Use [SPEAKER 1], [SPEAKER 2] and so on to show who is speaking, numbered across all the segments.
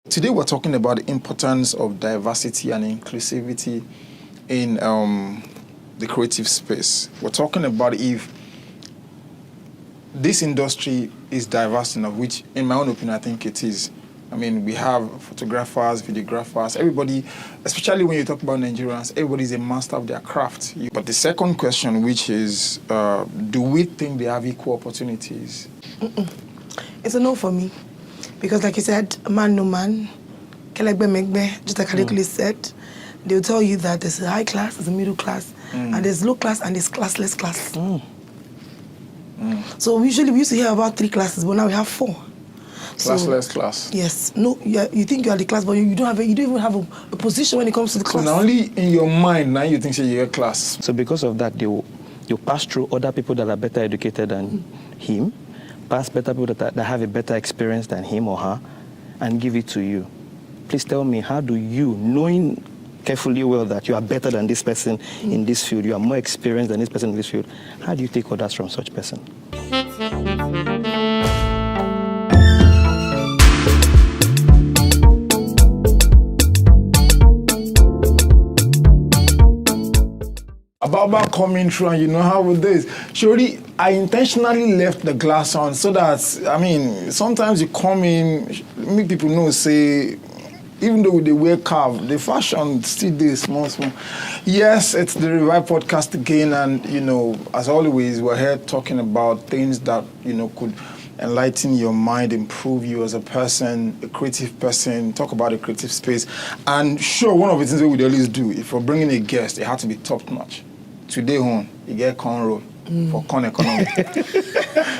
[SPEAKER 1] Today we're talking about the importance of diversity and inclusivity in the creative space. We're talking about if this industry is diverse enough, which in my own opinion I think it is. I mean, we have photographers, videographers, everybody, especially when you talk about Nigerians, everybody's a master of their craft. But the second question, which is, do we think they have equal opportunities?
[SPEAKER 2] It's a no for me. Because like you said, man no man, just like Adekunle said, they'll tell you that there's a high class, there's a middle class, and there's low class, and there's classless class. So usually we used to hear about 3 classes, but now we have 4.
[SPEAKER 1] Classless class.
[SPEAKER 2] Yes. No, you think you are the class, but you don't even have a position when it comes to the class.
[SPEAKER 1] So now only in your mind now you think you're a class.
[SPEAKER 3] So because of that, you pass through other people that are better educated than him, pass better people that have a better experience than him or her, and give it to you. Please tell me, how do you, knowing carefully well that you are better than this person in this field, you are more experienced than this person in this field, how do you take orders from such person?
[SPEAKER 1] About coming through, and you know how it is. Surely, I intentionally left the glass on so that, I mean, sometimes you come in, make people know, say, even though they wear carve, the fashion still is small. Yes, it's the Revive podcast again, and, you know, as always, we're here talking about things that, you know, could enlighten your mind, improve you as a person, a creative person, talk about the creative space. And sure, one of the things that we always do, if we're bringing a guest, it has to be top-notch. Today on, you get cornrow for con economy.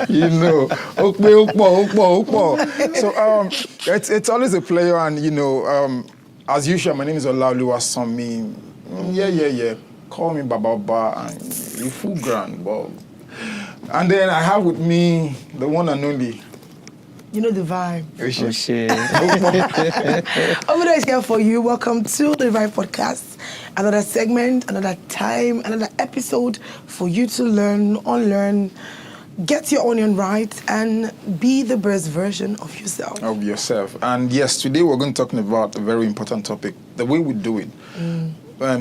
[SPEAKER 1] You know, so it's always a pleasure, and you know, as usual, my name is Olamide. Yeah. Call me Baba, and you full grand, but. And then I have with me the one and only.
[SPEAKER 2] You know the vibe.
[SPEAKER 3] Okay.
[SPEAKER 2] Olamide is here for you. Welcome to the Revive podcast. Another segment, another time, another episode for you to learn, unlearn, get your onion right, and be the best version of yourself.
[SPEAKER 1] And yes, today we're going to talk about a very important topic, the way we do it.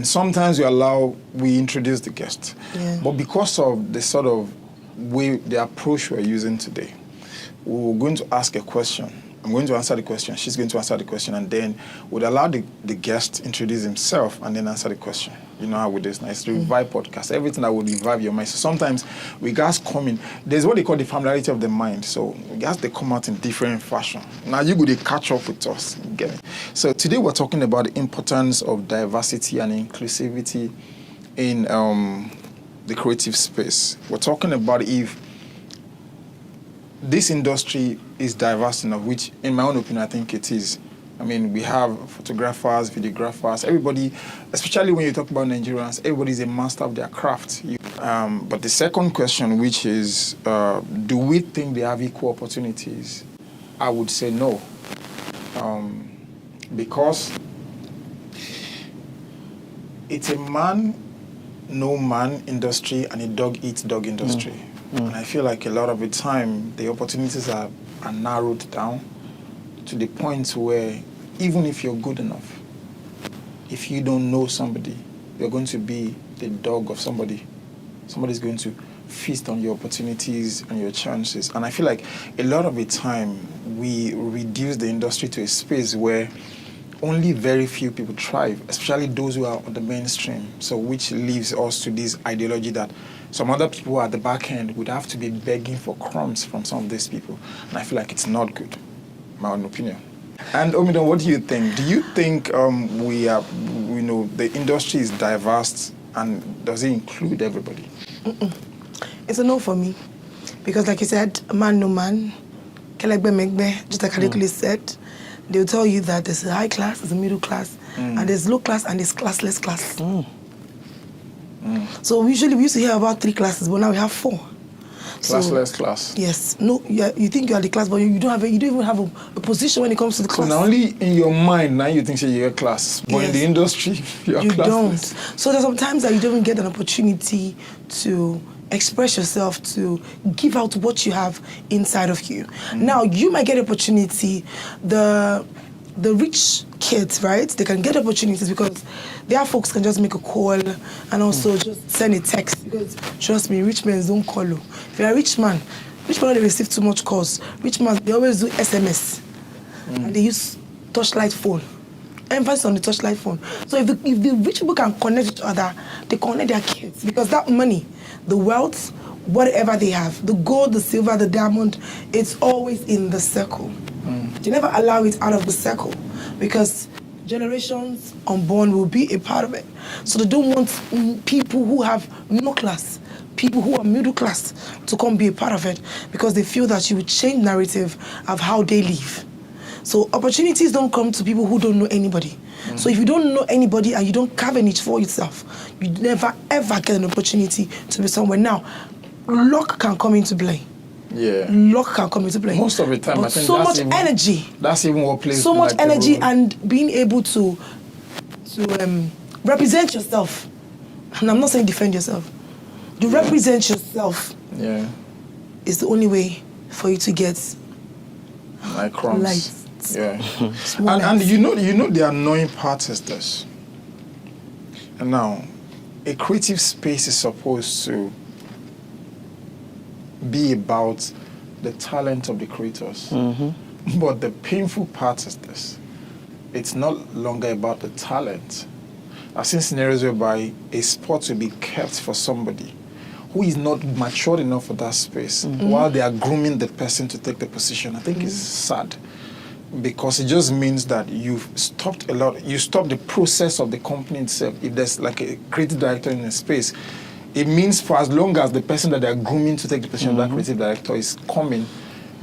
[SPEAKER 1] Sometimes we introduce the guest.
[SPEAKER 2] Yeah.
[SPEAKER 1] But because of the sort of way, the approach we're using today, we're going to ask a question. I'm going to answer the question, she's going to answer the question, and then we'll allow the guest introduce himself and then answer the question. You know how we do this. It's the Revive podcast, everything that will revive your mind. So sometimes we guys come in, there's what they call the familiarity of the mind. So we guys, they come out in different fashion. Now you go to catch up with us. You get it? So today we're talking about the importance of diversity and inclusivity in the creative space. We're talking about if this industry is diverse enough, which in my own opinion I think it is. I mean, we have photographers, videographers, everybody, especially when you talk about Nigerians, everybody's a master of their craft. But the second question, which is, do we think they have equal opportunities? I would say no. Because it's a man, no man industry and a dog eats dog industry. And I feel like a lot of the time, the opportunities are narrowed down to the point where even if you're good enough, if you don't know somebody, you're going to be the dog of somebody. Somebody's going to feast on your opportunities and your chances. And I feel like a lot of the time, we reduce the industry to a space where only very few people thrive, especially those who are on the mainstream. So which leaves us to this ideology that some other people at the back end would have to be begging for crumbs from some of these people. And I feel like it's not good, my own opinion. And Olamide, what do you think? Do you think the industry is diverse, and does it include everybody?
[SPEAKER 2] It's a no for me. Because like you said, man no man, just like Adekunle said, they'll tell you that there's a high class, there's a middle class, and there's low class, and there's classless class. So usually we used to hear about 3 classes, but now we have 4.
[SPEAKER 1] Classless class.
[SPEAKER 2] Yes. No, you think you are the class, but you don't even have a position when it comes to the class.
[SPEAKER 1] So now only in your mind now you think you're a class, but in the industry you're classless.
[SPEAKER 2] Don't. So there's sometimes that you don't even get an opportunity to express yourself, to give out what you have inside of you. Now you might get an opportunity. the rich kids, right, they can get opportunities because their folks can just make a call and also just send a text. Because trust me, rich men don't call you. If you're a rich man don't receive too much calls. Rich man, they always do SMS and they use touchlight phone. Emphasis on the touchlight phone. So if the rich people can connect each other, they connect their kids because that money, the wealth, whatever they have, the gold, the silver, the diamond, it's always in the circle. They never allow it out of the circle because generations unborn will be a part of it. So they don't want people who have no class, people who are middle class to come be a part of it because they feel that you will change narrative of how they live. So opportunities don't come to people who don't know anybody. So if you don't know anybody and you don't carve a niche for yourself, you never ever get an opportunity to be somewhere. Now, luck can come into play.
[SPEAKER 1] Yeah.
[SPEAKER 2] Luck can come into play.
[SPEAKER 1] Most of the time,
[SPEAKER 2] but
[SPEAKER 1] I think
[SPEAKER 2] so
[SPEAKER 1] that's
[SPEAKER 2] much
[SPEAKER 1] even,
[SPEAKER 2] energy.
[SPEAKER 1] That's even what plays.
[SPEAKER 2] So much
[SPEAKER 1] like
[SPEAKER 2] energy and being able to represent yourself. And I'm not saying defend yourself. To represent yourself is the only way for you to get
[SPEAKER 1] like crumbs.
[SPEAKER 2] Lights.
[SPEAKER 1] Yeah. and you know the annoying part is this. And now, a creative space is supposed to be about the talent of the creators. But the painful part is this. It's not longer about the talent. I've seen scenarios whereby a spot will be kept for somebody who is not matured enough for that space while they are grooming the person to take the position. I think it's sad because it just means that you've stopped you stopped the process of the company itself. If there's like a creative director in a space, it means for as long as the person that they're grooming to take the position of that creative director is coming,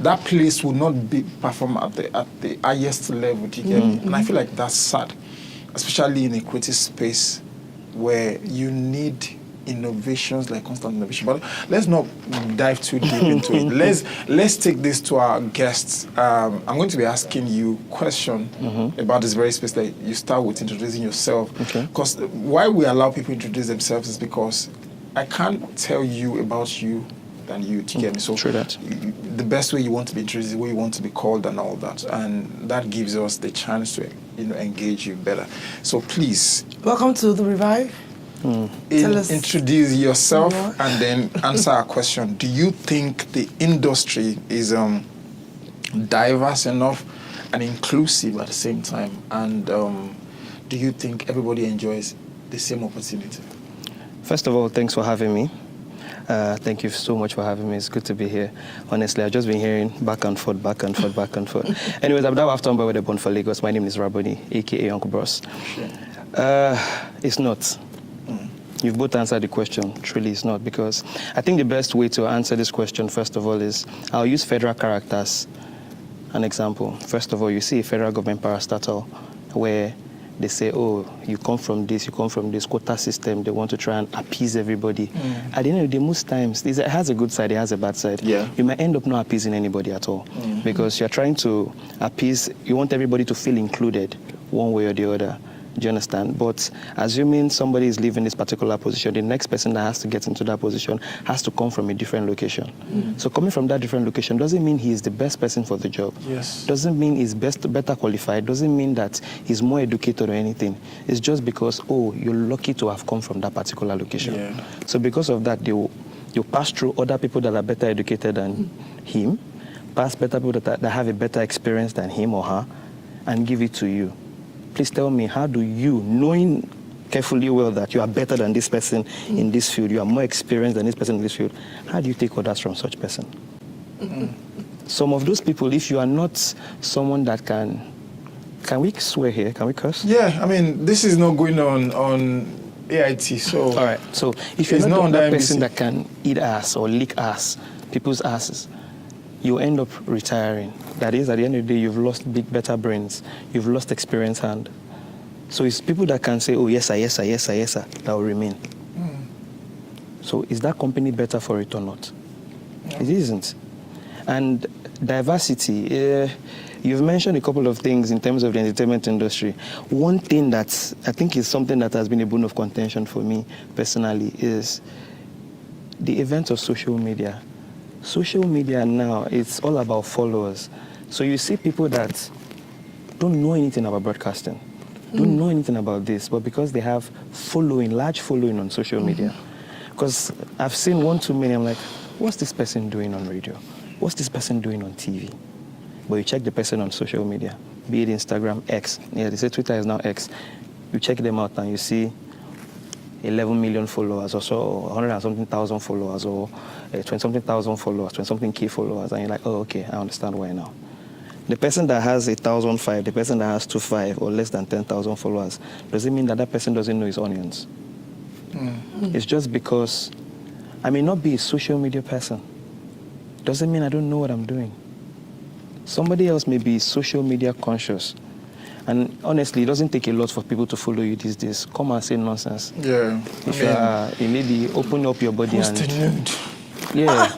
[SPEAKER 1] that place will not be performed at the highest level. Do you get me? And I feel like that's sad, especially in a creative space where you need innovations, like constant innovation. But let's not dive too deep into it. Let's take this to our guests. I'm going to be asking you a question about this very space that you start with introducing yourself. Because why we allow people to introduce themselves is because I can't tell you about you than you to get me. So
[SPEAKER 3] True that.
[SPEAKER 1] The best way you want to be introduced is the way you want to be called and all that. And that gives us the chance to engage you better. So please.
[SPEAKER 2] Welcome to The Revive.
[SPEAKER 1] Introduce yourself and then answer our question. Do you think the industry is diverse enough and inclusive at the same time? And do you think everybody enjoys the same opportunity?
[SPEAKER 3] First of all, thanks for having me. Thank you so much for having me. It's good to be here. Honestly, I've just been hearing back and forth. Anyways, I'm now after with the Born for Lagos. My name is Raboni, a.k.a. Uncle Bros. It's not. You've both answered the question. Truly, it's not. Because I think the best way to answer this question, first of all, is I'll use federal characters. An example. First of all, you see a federal government parastatal where they say, oh, you come from this quota system. They want to try and appease everybody. At the end of the day, most times, it has a good side, it has a bad side.
[SPEAKER 1] Yeah.
[SPEAKER 3] You might end up not appeasing anybody at all because you're trying to appease, you want everybody to feel included one way or the other. Do you understand? But assuming somebody is leaving this particular position, the next person that has to get into that position has to come from a different location. So coming from that different location doesn't mean he is the best person for the job.
[SPEAKER 1] Yes.
[SPEAKER 3] Doesn't mean he's better qualified. Doesn't mean that he's more educated or anything. It's just because, oh, you're lucky to have come from that particular location.
[SPEAKER 1] Yeah.
[SPEAKER 3] So because of that, you pass through other people that are better educated than him, pass better people that have a better experience than him or her, and give it to you. Please tell me, how do you, knowing carefully well that you are better than this person in this field, you are more experienced than this person in this field, how do you take orders from such person? Some of those people, if you are not someone that can we swear here? Can we curse?
[SPEAKER 1] Yeah, I mean, this is not going on AIT, so...
[SPEAKER 3] All right, so if you're not that person that can eat ass or lick ass, people's asses, you end up retiring. That is, at the end of the day, you've lost better brains. You've lost experience hand. So it's people that can say, oh, yes, sir, that will remain. So is that company better for it or not? No. It isn't. And diversity, you've mentioned a couple of things in terms of the entertainment industry. One thing that I think is something that has been a bone of contention for me personally is the event of social media. Social media now, it's all about followers. So you see people that don't know anything about broadcasting, don't know anything about this, but because they have large following on social media. Because I've seen one too many, I'm like, what's this person doing on radio? What's this person doing on TV? But you check the person on social media, be it Instagram, X. Yeah, they say Twitter is now X. You check them out and you see 11 million followers or so, or 100 and something thousand followers, or 20 something thousand followers, 20 something K followers, and you're like, oh, okay, I understand why now. The person that has 1,005, the person that has 2,500 or less than 10,000 followers, does it mean that that person doesn't know his onions? It's just because I may not be a social media person. Doesn't mean I don't know what I'm doing. Somebody else may be social media conscious. And honestly, it doesn't take a lot for people to follow you these days. Come and say nonsense.
[SPEAKER 1] Yeah.
[SPEAKER 3] If you are a lady, open up your body
[SPEAKER 1] Post
[SPEAKER 3] and...
[SPEAKER 1] the nude.
[SPEAKER 3] Yeah.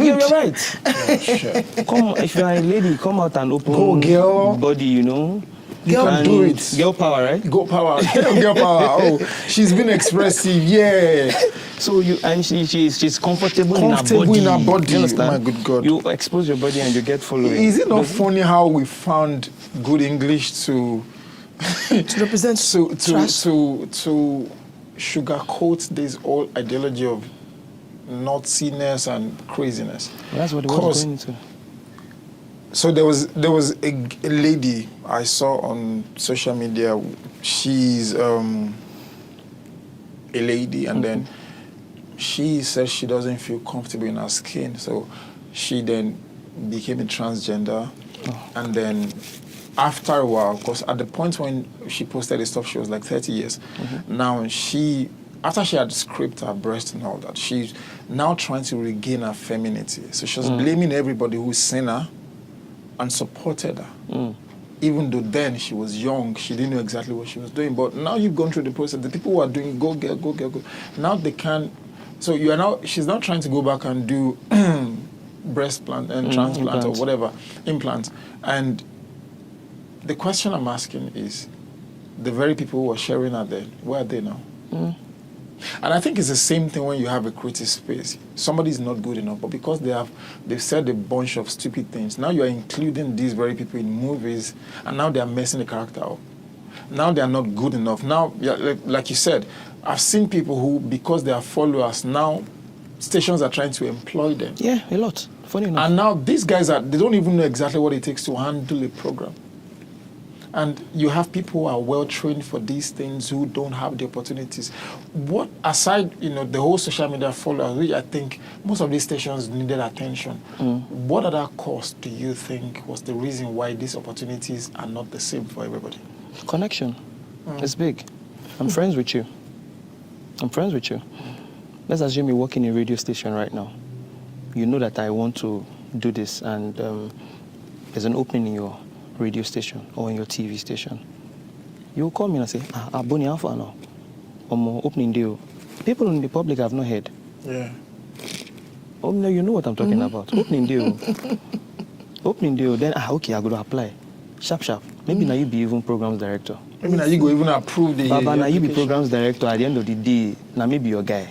[SPEAKER 3] You're right.
[SPEAKER 1] Yeah, sure.
[SPEAKER 3] Come, if you are a lady, come out and open
[SPEAKER 1] Go, girl.
[SPEAKER 3] body, you know.
[SPEAKER 1] You can do it.
[SPEAKER 3] Girl power, right?
[SPEAKER 1] Go power. Girl power. Oh, she's been expressive. Yeah.
[SPEAKER 3] So she's comfortable in her body. You understand?
[SPEAKER 1] My good God.
[SPEAKER 3] You expose your body and you get following.
[SPEAKER 1] Is it not funny how we found good English to
[SPEAKER 2] represent
[SPEAKER 1] to sugarcoat this whole ideology of naughtiness and craziness?
[SPEAKER 3] Well, that's what it was going into.
[SPEAKER 1] So there was a lady I saw on social media. She's a lady, and then she said she doesn't feel comfortable in her skin. So she then became a transgender, and then after a while, because at the point when she posted this stuff, she was like 30 years. Now after she had scraped her breast and all that, she's now trying to regain her femininity. So she was blaming everybody who's seen her and supported her. Even though then she was young, she didn't know exactly what she was doing. But now you've gone through the process. The people who are doing go. Now they can. So she's now trying to go back and do breast plant and transplant or whatever, implants. And the question I'm asking is, the very people who are sharing her then, where are they now? And I think it's the same thing when you have a creative space. Somebody's not good enough, but because they've said a bunch of stupid things, now you're including these very people in movies, and now they're messing the character up. Now they're not good enough. Now, like you said, I've seen people who, because they are followers, now stations are trying to employ them.
[SPEAKER 3] Yeah, a lot. Funny enough.
[SPEAKER 1] And now these guys they don't even know exactly what it takes to handle a program. And you have people who are well trained for these things who don't have the opportunities. What, aside, the whole social media followers, which I think most of these stations needed attention, what other cause do you think was the reason why these opportunities are not the same for everybody?
[SPEAKER 3] Connection. It's big. I'm friends with you. Let's assume you work in a radio station right now. You know that I want to do this, and there's an opening in your radio station or in your TV station. You will call me and say, Boni Alpha now. Opening deal. People in the public have not heard.
[SPEAKER 1] Yeah.
[SPEAKER 3] Oh, no, you know what I'm talking about. Opening deal. Opening deal. Then, okay, I'm going to apply. Sharp. Maybe now you be even programs director.
[SPEAKER 1] Maybe now you go even approve the
[SPEAKER 3] Baba, now you be programs director. At the end of the day, now maybe your guy.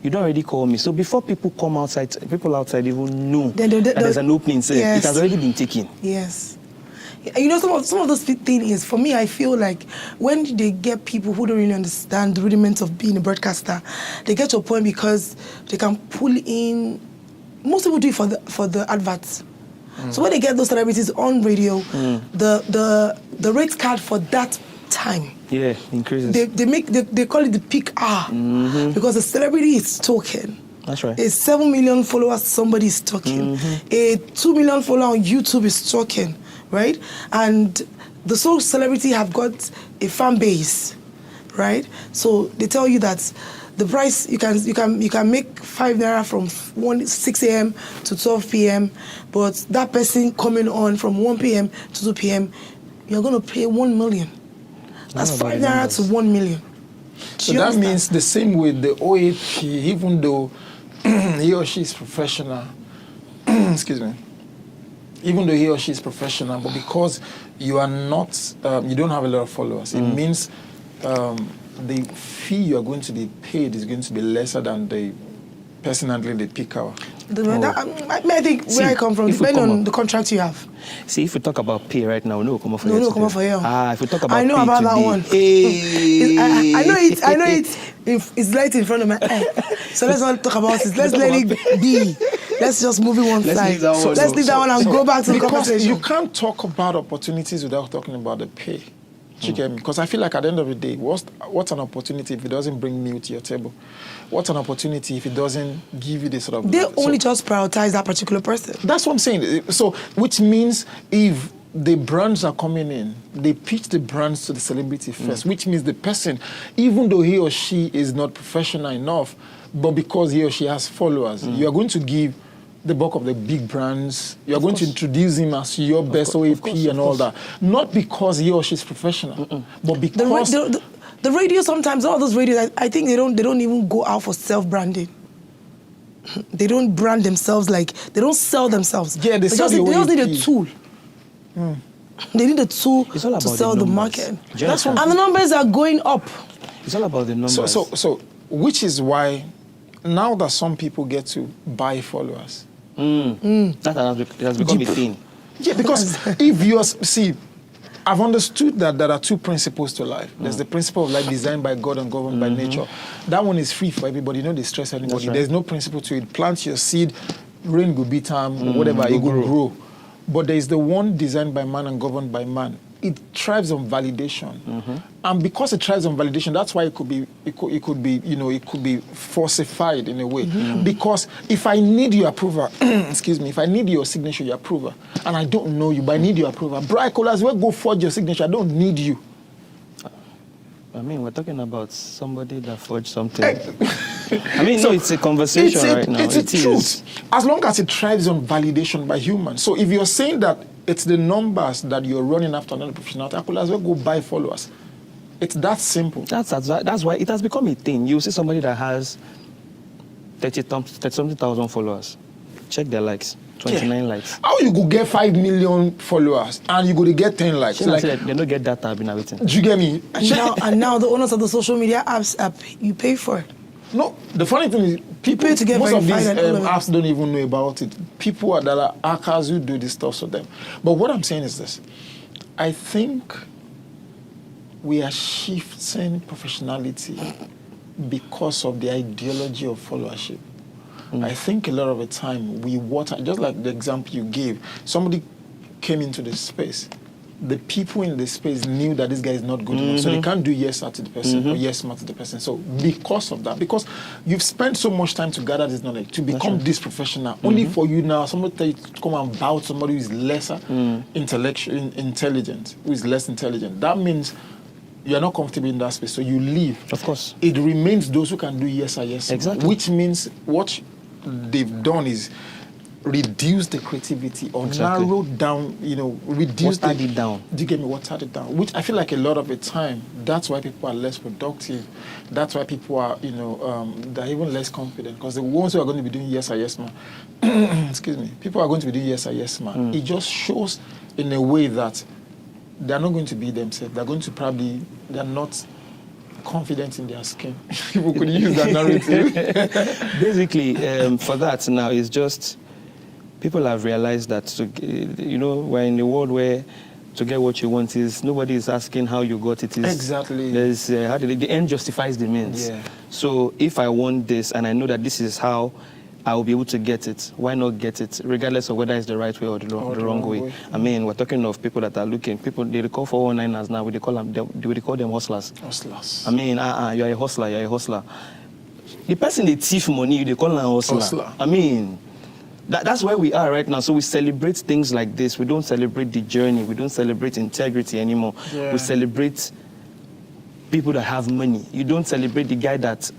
[SPEAKER 3] You don't already call me. So before people outside even know that there's an opening, say, it has already been taken.
[SPEAKER 2] Yes. Some of those things is, for me, I feel like when they get people who don't really understand the rudiments of being a broadcaster, they get to a point because they can pull in. Most people do it for the adverts. So when they get those celebrities on radio, the rate card for that time
[SPEAKER 3] increases.
[SPEAKER 2] They call it the peak hour because the celebrity is talking.
[SPEAKER 3] That's right.
[SPEAKER 2] A 7 million followers, somebody is talking. A 2 million follower on YouTube is talking. Right? And the soul celebrity have got a fan base, right? So they tell you that the price you can make 5 naira from 6 a.m. to 12 p.m. But that person coming on from 1 p.m. to 2 p.m. you're going to pay 1 million. That's 5 naira to 1 million.
[SPEAKER 1] So that means the same with the OAP, even though he or she is professional. Excuse me. Even though he or she is professional, but because you are not, you don't have a lot of followers, it means the fee you are going to be paid is going to be lesser than the person handling the peak hour.
[SPEAKER 2] I think
[SPEAKER 3] See,
[SPEAKER 2] where I come from,
[SPEAKER 3] if we
[SPEAKER 2] depending
[SPEAKER 3] come
[SPEAKER 2] on
[SPEAKER 3] up-
[SPEAKER 2] the contract you have.
[SPEAKER 3] See, if we talk about pay right now, no, come on for
[SPEAKER 2] No,
[SPEAKER 3] you.
[SPEAKER 2] no, come on for you.
[SPEAKER 3] If we talk about
[SPEAKER 2] I know
[SPEAKER 3] pay
[SPEAKER 2] about that
[SPEAKER 3] today,
[SPEAKER 2] one.
[SPEAKER 3] Hey.
[SPEAKER 2] I know it. I know it. It's right in front of my eye. So let's not talk about it. Let's let it be. Let's just move it one
[SPEAKER 3] Let's
[SPEAKER 2] side.
[SPEAKER 3] leave that one.
[SPEAKER 2] Let's leave that one and go back to the
[SPEAKER 1] because
[SPEAKER 2] conversation.
[SPEAKER 1] you can't talk about opportunities without talking about the pay. Do you get me? Because I feel like at the end of the day, what's an opportunity if it doesn't bring meal to your table? What's an opportunity if it doesn't give you the sort of...
[SPEAKER 2] They only just prioritize that particular person.
[SPEAKER 1] That's what I'm saying. So, which means if the brands are coming in, they pitch the brands to the celebrity first, which means the person, even though he or she is not professional enough, but because he or she has followers, you are going to give the bulk of the big brands, you are going to introduce him as your best OAP and all that. Not because he or she is professional, but because...
[SPEAKER 2] The radio sometimes, all those radios, I think they don't even go out for self-branding. They don't brand themselves like, they don't sell themselves.
[SPEAKER 1] Yeah, they sell
[SPEAKER 2] just need a
[SPEAKER 1] OAP.
[SPEAKER 2] tool. They need a tool
[SPEAKER 3] It's all
[SPEAKER 2] to
[SPEAKER 3] about
[SPEAKER 2] sell
[SPEAKER 3] the
[SPEAKER 2] the
[SPEAKER 3] numbers.
[SPEAKER 2] market.
[SPEAKER 3] Do you understand?
[SPEAKER 2] And the numbers are going up.
[SPEAKER 3] It's all about the numbers.
[SPEAKER 1] So, which is why now that some people get to buy followers.
[SPEAKER 3] That has become a thing.
[SPEAKER 1] Yeah, because if you're... See, I've understood that there are two principles to life. There's the principle of life designed by God and governed by nature. That one is free for everybody. You know, they stress anybody.
[SPEAKER 3] That's right.
[SPEAKER 1] There's no principle to it. Plant your seed, rain will beat time, whatever, it will grow. But there is the one designed by man and governed by man. It thrives on validation, and because it thrives on validation, that's why it could be falsified in a way. Because if I need your approval, excuse me, if I need your signature, your approval, and I don't know you, but I need your approval, Brian Colas, well, go forge your signature. I don't need you.
[SPEAKER 3] I mean, we're talking about somebody that forged something. I mean, no, it's a conversation right now.
[SPEAKER 1] It's a truth. As long as it thrives on validation by humans. So if you're saying that it's the numbers that you're running after another professional, I could as well go buy followers. It's that simple.
[SPEAKER 3] That's why it has become a thing. You see somebody that has 30-something thousand followers. Check their likes. 29 likes.
[SPEAKER 1] How you go get 5 million followers and you go to get 10 likes?
[SPEAKER 3] Like, they don't get that tab in everything.
[SPEAKER 1] Do you get me?
[SPEAKER 2] And now the owners of the social media apps, you pay for it.
[SPEAKER 1] No, the funny thing is, people,
[SPEAKER 2] pay to get
[SPEAKER 1] most of these
[SPEAKER 2] verified and all of it.
[SPEAKER 1] apps don't even know about it. People that are hackers who do this stuff for them. But what I'm saying is this. I think we are shifting professionality because of the ideology of followership. I think a lot of the time we water, just like the example you gave, somebody came into the space. The people in the space knew that this guy is not good enough, so they can't do yes sir to the person or yes ma to the person. So because of that, because you've spent so much time to gather this knowledge, to become this professional, only for you now, somebody tell you to come and bow to somebody who is lesser intelligent, who is less intelligent. That means you're not comfortable in that space, so you leave.
[SPEAKER 3] Of course.
[SPEAKER 1] It remains those who can do yes sir, yes ma.
[SPEAKER 3] Exactly.
[SPEAKER 1] Which means what they've done is reduce the creativity or narrow down, reduce
[SPEAKER 3] Watered it down.
[SPEAKER 1] Do you get me? Watered it down. Which I feel like a lot of the time, that's why people are less productive. That's why people are, they're even less confident. Because the ones who are going to be doing yes or yes ma, excuse me, people are going to be doing yes or yes ma. It just shows in a way that they're not going to be themselves. They're going to they're not confident in their skin. People could use that narrative.
[SPEAKER 3] Basically, for that now, it's just people have realized that, we're in a world where to get what you want is, nobody is asking how you got it.
[SPEAKER 1] Exactly.
[SPEAKER 3] There's, the end justifies the means.
[SPEAKER 1] Yeah.
[SPEAKER 3] So if I want this and I know that this is how I will be able to get it, why not get it, regardless of whether it's the right way or the wrong way. I mean, we're talking of people that are looking, they call 419ers now, they call them hustlers.
[SPEAKER 1] Hustlers.
[SPEAKER 3] I mean, you're a hustler. The person they thief money, they call them hustler. I mean, that's where we are right now. So we celebrate things like this. We don't celebrate the journey. We don't celebrate integrity anymore.
[SPEAKER 1] Yeah.
[SPEAKER 3] We celebrate people that have money. You don't celebrate the guy that,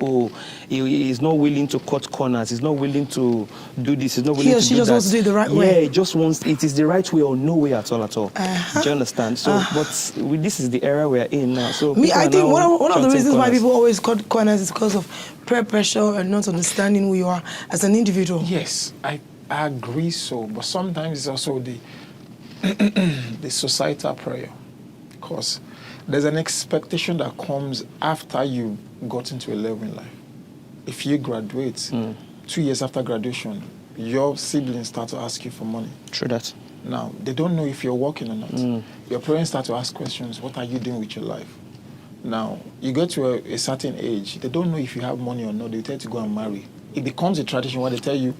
[SPEAKER 3] he is not willing to cut corners. He's not willing to do this. He's not willing to do that.
[SPEAKER 2] He or she just wants to do it the right way.
[SPEAKER 3] Yeah, he just wants, it is the right way or no way at all. Do you understand? So, but this is the era we're in now. So
[SPEAKER 2] I think one of the reasons why people always cut corners is because of peer pressure and not understanding who you are as an individual.
[SPEAKER 1] Yes, I agree so, but sometimes it's also the the societal prayer, because there's an expectation that comes after you got into a level in life. If you graduate, 2 years after graduation, your siblings start to ask you for money.
[SPEAKER 3] True that.
[SPEAKER 1] Now, they don't know if you're working or not. Your parents start to ask questions, what are you doing with your life? Now, you get to a certain age, they don't know if you have money or not. They tell you to go and marry. It becomes a tradition where they tell you,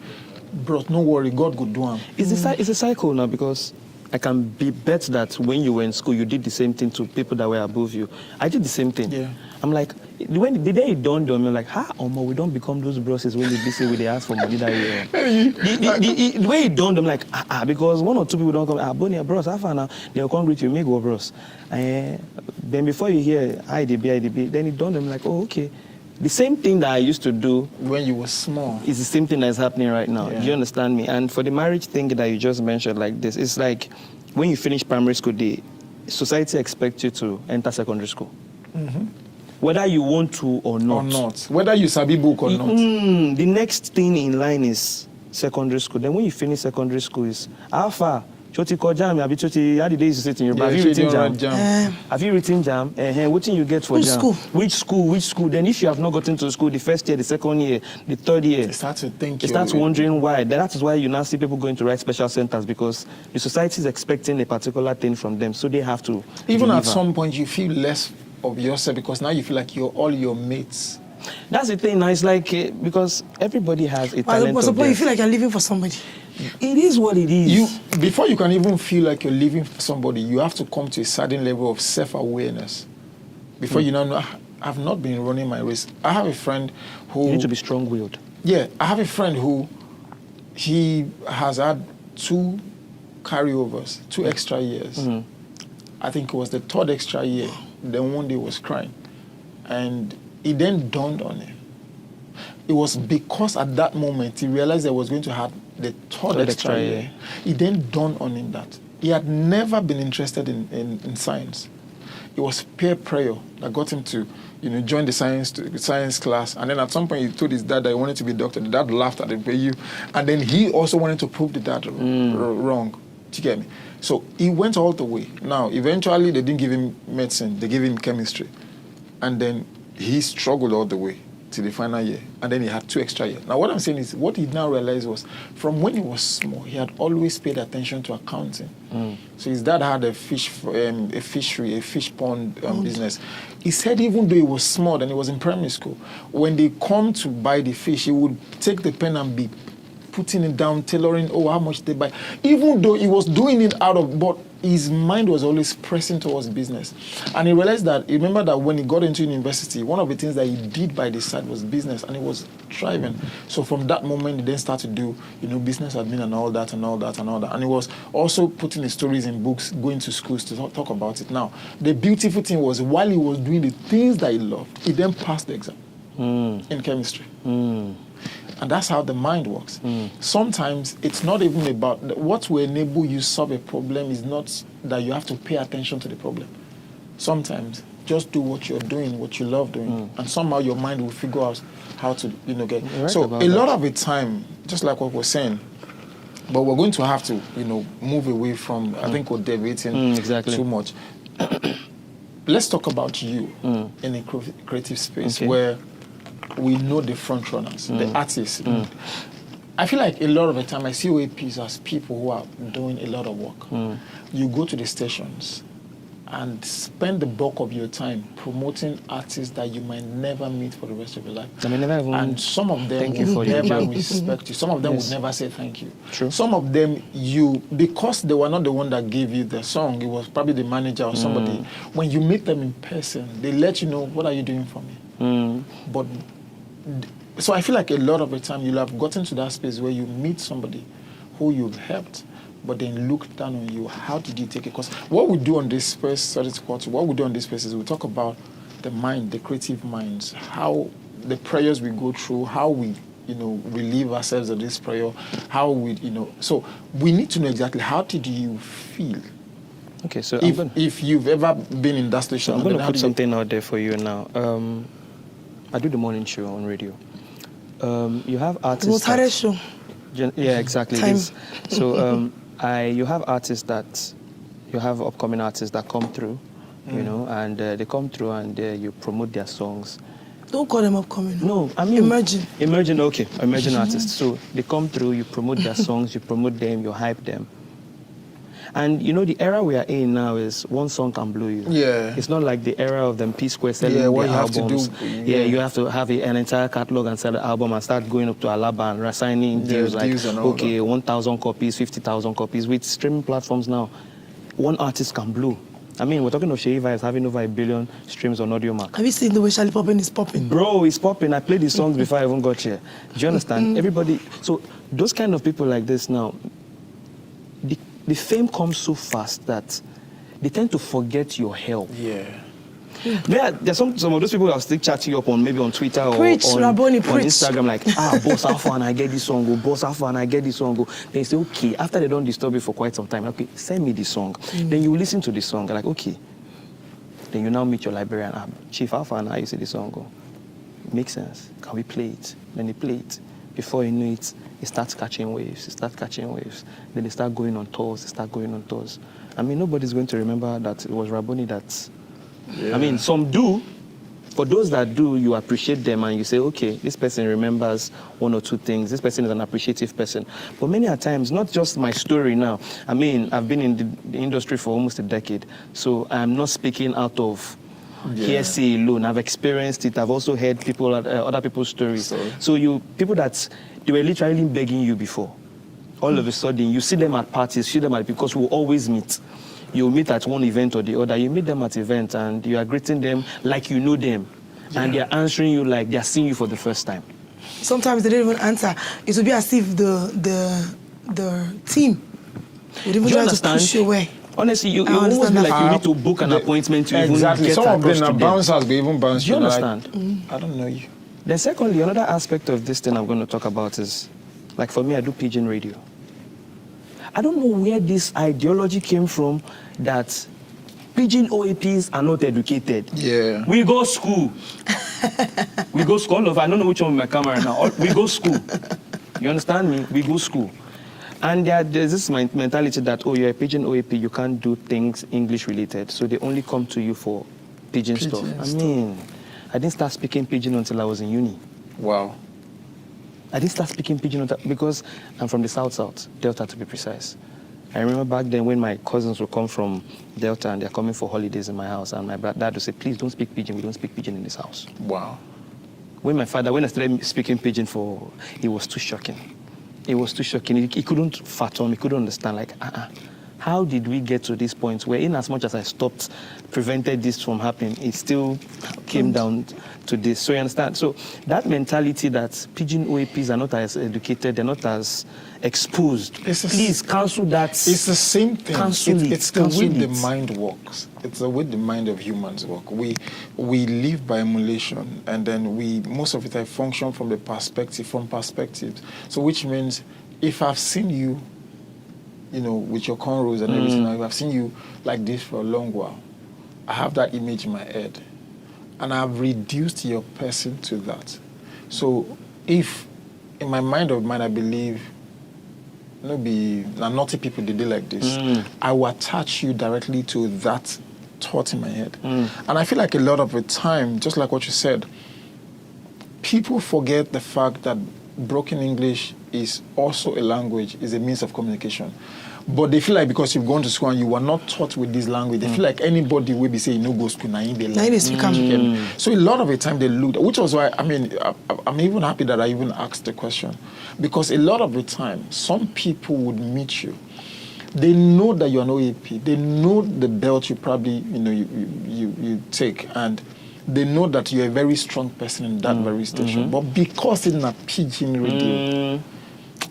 [SPEAKER 1] bro, no worry, God could do it.
[SPEAKER 3] It's a cycle now, because I can be bet that when you were in school, you did the same thing to people that were above you. I did the same thing.
[SPEAKER 1] Yeah.
[SPEAKER 3] I'm like, when the day it dawned on me, I'm like, we don't become those brosses when they say when they ask for money that way. The way it dawned, I'm like, because one or two people don't come, Bonnie, bros, now they'll come greet you, make go bros. Then before you hear IDB, then it dawned on me like, oh, okay. The same thing that I used to do
[SPEAKER 1] when you were small
[SPEAKER 3] is the same thing that's happening right now.
[SPEAKER 1] Yeah.
[SPEAKER 3] Do you understand me? And for the marriage thing that you just mentioned like this, it's like when you finish primary school, the society expects you to enter secondary school. Whether you want to or not.
[SPEAKER 1] Whether you sabi book or not.
[SPEAKER 3] The next thing in line is secondary school. Then when you finish secondary school is how far? Choti ko jam, abi choti, how the days you sit in your Have you written jam? Have you written jam? What thing you get for jam? Which school? Then if you have not gotten to school the first year, the second year, the third year,
[SPEAKER 1] you start to think.
[SPEAKER 3] You start wondering why. That is why you now see people going to write special centers, because the society is expecting a particular thing from them, so they have to.
[SPEAKER 1] Even deliver. At some point, you feel less of yourself because now you feel like you're all your mates.
[SPEAKER 3] That's the thing now. It's like because everybody has a talent.
[SPEAKER 2] At some point, you feel like you're living for somebody.
[SPEAKER 3] It is what it is.
[SPEAKER 1] Before you can even feel like you're living for somebody, you have to come to a certain level of self-awareness. Before you know, I've not been running my race. I have a friend who...
[SPEAKER 3] You need to be strong-willed.
[SPEAKER 1] Yeah, I have a friend who, he has had 2 carryovers, 2 extra years. I think it was the 3rd extra year. Then one day he was crying. And it then dawned on him. It was because at that moment he realized that he was going to have the 3rd extra year. It then dawned on him that he had never been interested in science. It was peer pressure that got him to, join the science class. And then at some point he told his dad that he wanted to be a doctor. The dad laughed at him, and then he also wanted to prove the dad wrong. Do you get me? So he went all the way. Now, eventually they didn't give him medicine. They gave him chemistry. And then he struggled all the way to the final year. And then he had 2 extra years. Now, what I'm saying is, what he now realized was, from when he was small, he had always paid attention to accounting. So his dad had a fishery, a fish pond business. He said even though he was small and he was in primary school, when they come to buy the fish, he would take the pen and be putting it down, tailoring, how much they buy. Even though he was doing it but his mind was always pressing towards business. And he realized that, remember that when he got into university, one of the things that he did by the side was business, and he was thriving. So from that moment, he then started to do, business admin and all that. And he was also putting his stories in books, going to schools to talk about it. Now, the beautiful thing was, while he was doing the things that he loved, he then passed the exam in chemistry. And that's how the mind works. Sometimes it's not even about what will enable you solve a problem is not that you have to pay attention to the problem. Sometimes just do what you're doing, what you love doing, and somehow your mind will figure out how to, get.
[SPEAKER 3] Right,
[SPEAKER 1] so a lot of the time, just like what we're saying, but we're going to have to, move away from, I think we're deviating too much. Let's talk about you in a creative space where we know the front runners, the artists. I feel like a lot of the time I see OAPs as people who are doing a lot of work. You go to the stations and spend the bulk of your time promoting artists that you might never meet for the rest of your life. And some of them will never respect you. Some of them would never say thank you.
[SPEAKER 3] True.
[SPEAKER 1] Some of them, because they were not the one that gave you the song, it was probably the manager or somebody. When you meet them in person, they let you know, what are you doing for me? But so I feel like a lot of the time you'll have gotten to that space where you meet somebody who you've helped, but then look down on you. How did you take it? Because what we do on this space, what we do on this space is we talk about the mind, the creative minds, how the prayers we go through, how we, relieve ourselves of this prayer, how we, So we need to know exactly how did you feel.
[SPEAKER 3] Okay, so
[SPEAKER 1] if you've ever been in that situation.
[SPEAKER 3] So I'm going to put something out there for you now. I do the morning show on radio. You have artists.
[SPEAKER 2] The most hardest show.
[SPEAKER 3] Yeah, exactly. It is. So you have artists you have upcoming artists that come through, and they come through and you promote their songs,
[SPEAKER 2] Don't call them upcoming.
[SPEAKER 3] No, I mean
[SPEAKER 2] emerging.
[SPEAKER 3] Emerging artists. So they come through, you promote their songs, you promote them, you hype them. And you know, the era we are in now is one song can blow you.
[SPEAKER 1] Yeah.
[SPEAKER 3] It's not like the era of them P-Square selling their
[SPEAKER 1] what you
[SPEAKER 3] albums.
[SPEAKER 1] have to do.
[SPEAKER 3] Yeah, you have to have an entire catalog and sell the album and start going up to Alaba and signing deals like, okay, 1,000 copies, 50,000 copies. With streaming platforms now, one artist can blow. I mean, we're talking of Shea Vibes having over 1 billion streams on Audio Mac.
[SPEAKER 2] Have you seen the way Charlie Poppin is popping?
[SPEAKER 3] Bro, it's popping. I played the songs before I even got here. Do you understand? Everybody. So those kind of people like this now, the fame comes so fast that they tend to forget your help.
[SPEAKER 1] Yeah.
[SPEAKER 3] There's some of those people that will still chatting you up on maybe on Twitter or
[SPEAKER 2] Raboni,
[SPEAKER 3] on Instagram like, boss Alpha and I get this song, boss Alpha and I get this song. They say, okay, after they don't disturb you for quite some time, okay, send me the song. Then you listen to the song, like, okay. Then you now meet your librarian, Chief Alpha and I, you see the song, go, makes sense. Can we play it? Then they play it. Before you know it, it starts catching waves. Then they start going on tours. I mean, nobody's going to remember that it was Raboni that... Yeah. I mean, some do. For those that do, you appreciate them and you say, okay, this person remembers one or two things. This person is an appreciative person. But many a times, not just my story now. I mean, I've been in the industry for almost a decade. So I'm not speaking out of hearsay alone. I've experienced it. I've also heard people, other people's stories. So people that they were literally begging you before. All of a sudden, you see them at parties, because we'll always meet. You meet at one event or the other. You meet them at event and you are greeting them like you know them. Yeah. And they're answering you like they're seeing you for the first time.
[SPEAKER 2] Sometimes they don't even answer. It would be as if the team would even try to push you away.
[SPEAKER 3] Honestly, you almost be like you need to book an appointment to even get
[SPEAKER 1] Some of them
[SPEAKER 3] are
[SPEAKER 1] bouncers, they even bounce
[SPEAKER 3] you. Do you understand?
[SPEAKER 1] Like, I don't know you.
[SPEAKER 3] Then secondly, another aspect of this thing I'm going to talk about is, like for me, I do pigeon radio. I don't know where this ideology came from that pigeon OAPs are not educated.
[SPEAKER 1] Yeah.
[SPEAKER 3] We go school. We go school. All of I don't know which one with my camera now. We go school. You understand me? We go school. And there's this mentality that, oh, you're a pigeon OAP, you can't do things English related. So they only come to you for pigeon stuff. I mean, I didn't start speaking pigeon until I was in uni.
[SPEAKER 1] Wow.
[SPEAKER 3] I didn't start speaking pidgin because I'm from the South, Delta to be precise. I remember back then when my cousins would come from Delta and they're coming for holidays in my house, and my dad would say, please don't speak pidgin, we don't speak pidgin in this house.
[SPEAKER 1] Wow.
[SPEAKER 3] When I started speaking pidgin it was too shocking. It was too shocking. He couldn't fathom, he couldn't understand, like, how did we get to this point where in as much as I prevented this from happening, it still came down to this. So you understand? So that mentality that pigeon OAPs are not as educated, they're not as exposed. Please cancel that.
[SPEAKER 1] It's the same thing. It's the way the mind works. It's the way the mind of humans work. We live by emulation, and then most of it function from perspectives. So which means if I've seen you, with your cornrows and everything, I've seen you like this for a long while. I have that image in my head. And I've reduced your person to that. So if in my mind I believe, naughty people they do like this, I will attach you directly to that thought in my head. And I feel like a lot of the time, just like what you said, people forget the fact that broken English is also a language, is a means of communication. But they feel like because you've gone to school and you were not taught with this language, they feel like anybody will be saying, no go school, now they speak. So a lot of the time they look, which was why, I'm even happy that I even asked the question. Because a lot of the time, some people would meet you. They know that you're an OAP. They know the belt you probably, you take. And they know that you're a very strong person in that very station. But because it's a pigeon radio,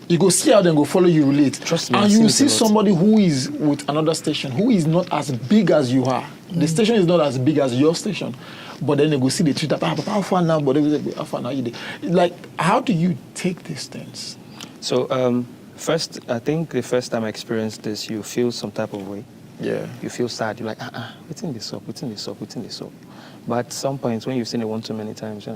[SPEAKER 1] you go see how they go follow you relate.
[SPEAKER 3] Trust me,
[SPEAKER 1] and you see somebody who is with another station, who is not as big as you are. The station is not as big as your station. But then they go see the tweet that, how far now? But they say, how far now? Like, how do you take these things?
[SPEAKER 3] So, first, I think the first time I experienced this, you feel some type of way.
[SPEAKER 1] Yeah.
[SPEAKER 3] You feel sad. You're like, what's in this up? But at some point, when you've seen it one too many times,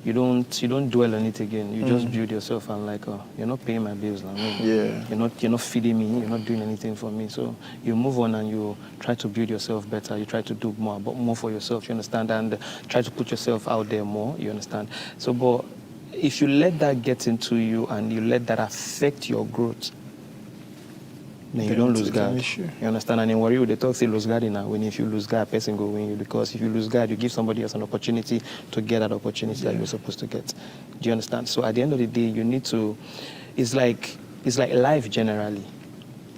[SPEAKER 3] you don't dwell on it again. You just build yourself and like, oh, you're not paying my bills now.
[SPEAKER 1] Yeah.
[SPEAKER 3] You're not feeding me. You're not doing anything for me. So you move on and you try to build yourself better. You try to do more for yourself. You understand, and try to put yourself out there more. You understand. So, but if you let that get into you and you let that affect your growth, then you don't lose guard. You understand? And in Warrior, they talk say lose guard now. When if you lose guard, a person go win you, because if you lose guard, you give somebody else an opportunity to get that opportunity that you're supposed to get. Do you understand? So at the end of the day, you need to. It's like life generally.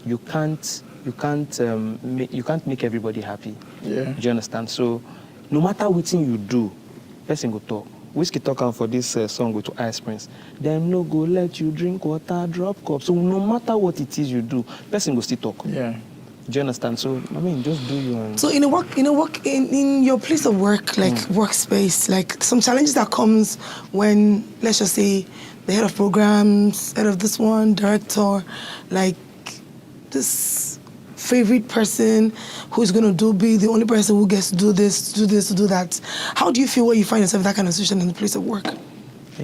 [SPEAKER 3] You can't make everybody happy.
[SPEAKER 1] Yeah.
[SPEAKER 3] Do you understand? So no matter what thing you do, person go talk. Whiskey talking for this song with Ice Prince. Them no go let you drink water, drop cup. So no matter what it is you do, person go still talk.
[SPEAKER 1] Yeah.
[SPEAKER 3] Do you understand? So I mean, just do you. And
[SPEAKER 2] So in your place of work, like workspace, like some challenges that comes when, let's just say, the head of programs, head of this one, director, like this favorite person who's going to be the only person who gets to do this, to do that. How do you feel when you find yourself in that kind of situation in the place of work?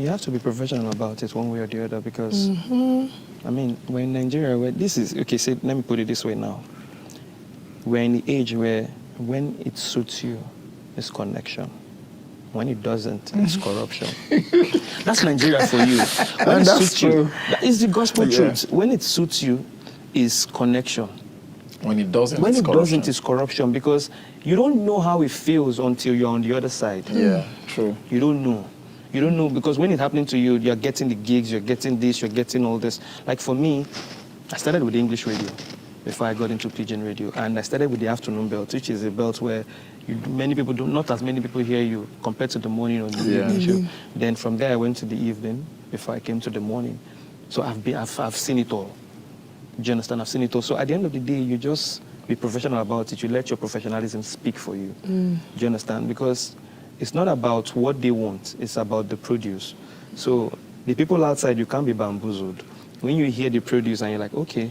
[SPEAKER 3] you have to be professional about it one way or the other, because I mean, we're in Nigeria where this is okay. Say, let me put it this way now. We're in the age where when it suits you, it's connection. When it doesn't, it's corruption. That's Nigeria for you. When it suits you, that is the gospel truth. When it suits you, is connection.
[SPEAKER 1] When it doesn't,
[SPEAKER 3] it's corruption, because you don't know how it feels until you're on the other side.
[SPEAKER 1] Yeah, true.
[SPEAKER 3] You don't know. You don't know, because when it's happening to you, you're getting the gigs, you're getting this, you're getting all this. Like for me, I started with English radio before I got into Pidgin radio, and I started with the afternoon belt, which is a belt where not as many people hear you compared to the morning or the evening show. Then from there I went to the evening before I came to the morning. So I've seen it all. Do you understand? I've seen it all. So at the end of the day, you just be professional about it. You let your professionalism speak for you. Do you understand? Because it's not about what they want. It's about the produce. So the people outside, you can't be bamboozled. When you hear the produce and you're like, okay,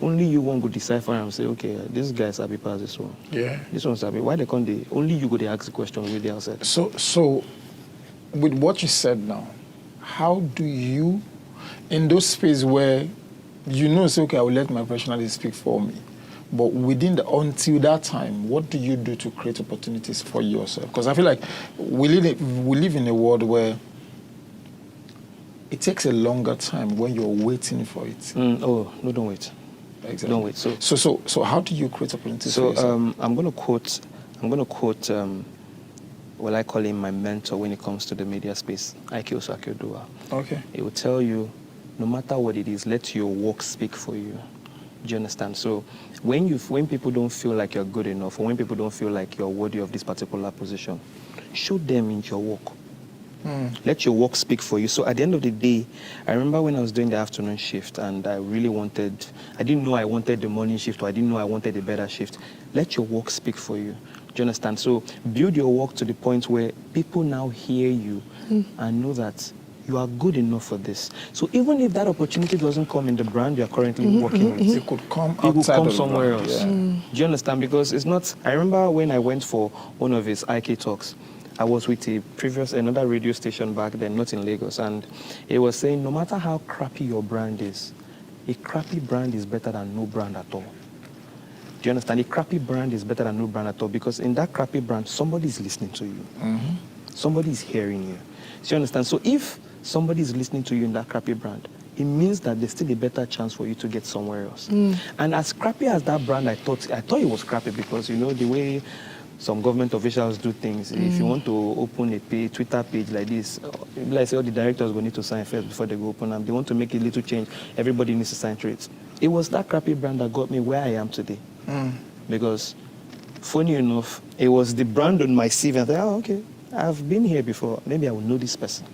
[SPEAKER 3] only you won't go decipher and say, okay, this guy's happy past this one.
[SPEAKER 1] Yeah.
[SPEAKER 3] This one's happy. Why they can't they? Only you go to ask the question with the outside.
[SPEAKER 1] So with what you said now, how do you, in those spaces where you know, say, okay, I will let my professionalism speak for me, but until that time, what do you do to create opportunities for yourself? Because I feel like we live in a world where it takes a longer time when you're waiting for it.
[SPEAKER 3] No, don't wait.
[SPEAKER 1] Exactly.
[SPEAKER 3] Don't wait.
[SPEAKER 1] So how do you create opportunities for yourself?
[SPEAKER 3] I'm going to quote what I call him my mentor when it comes to the media space, Ike Osakiodua.
[SPEAKER 1] Okay.
[SPEAKER 3] He will tell you, no matter what it is, let your work speak for you. Do you understand? So when people don't feel like you're good enough, or when people don't feel like you're worthy of this particular position, show them in your work. Let your work speak for you. So at the end of the day, I remember when I was doing the afternoon shift and I didn't know I wanted the morning shift, or I didn't know I wanted a better shift. Let your work speak for you. Do you understand? So build your work to the point where people now hear you and know that you are good enough for this. So even if that opportunity doesn't come in the brand you're currently working with,
[SPEAKER 1] it could come
[SPEAKER 3] somewhere else. Yeah. Do you understand? Because it's not. I remember when I went for one of his IK talks, I was with another radio station back then, not in Lagos, and it was saying no matter how crappy your brand is, a crappy brand is better than no brand at all. Do you understand? A crappy brand is better than no brand at all, because in that crappy brand, somebody is listening to you. Somebody is hearing you. Do you understand? So if somebody is listening to you in that crappy brand, it means that there's still a better chance for you to get somewhere else. And as crappy as that brand, I thought it was crappy, because you know the way some government officials do things. If you want to open a Twitter page like this, like say all the directors will need to sign first before they go open them. They want to make a little change, everybody needs to sign to it. It was that crappy brand that got me where I am today. Because funny enough, it was the brand on my CV. I thought, oh, okay, I've been here before. Maybe I will know this person.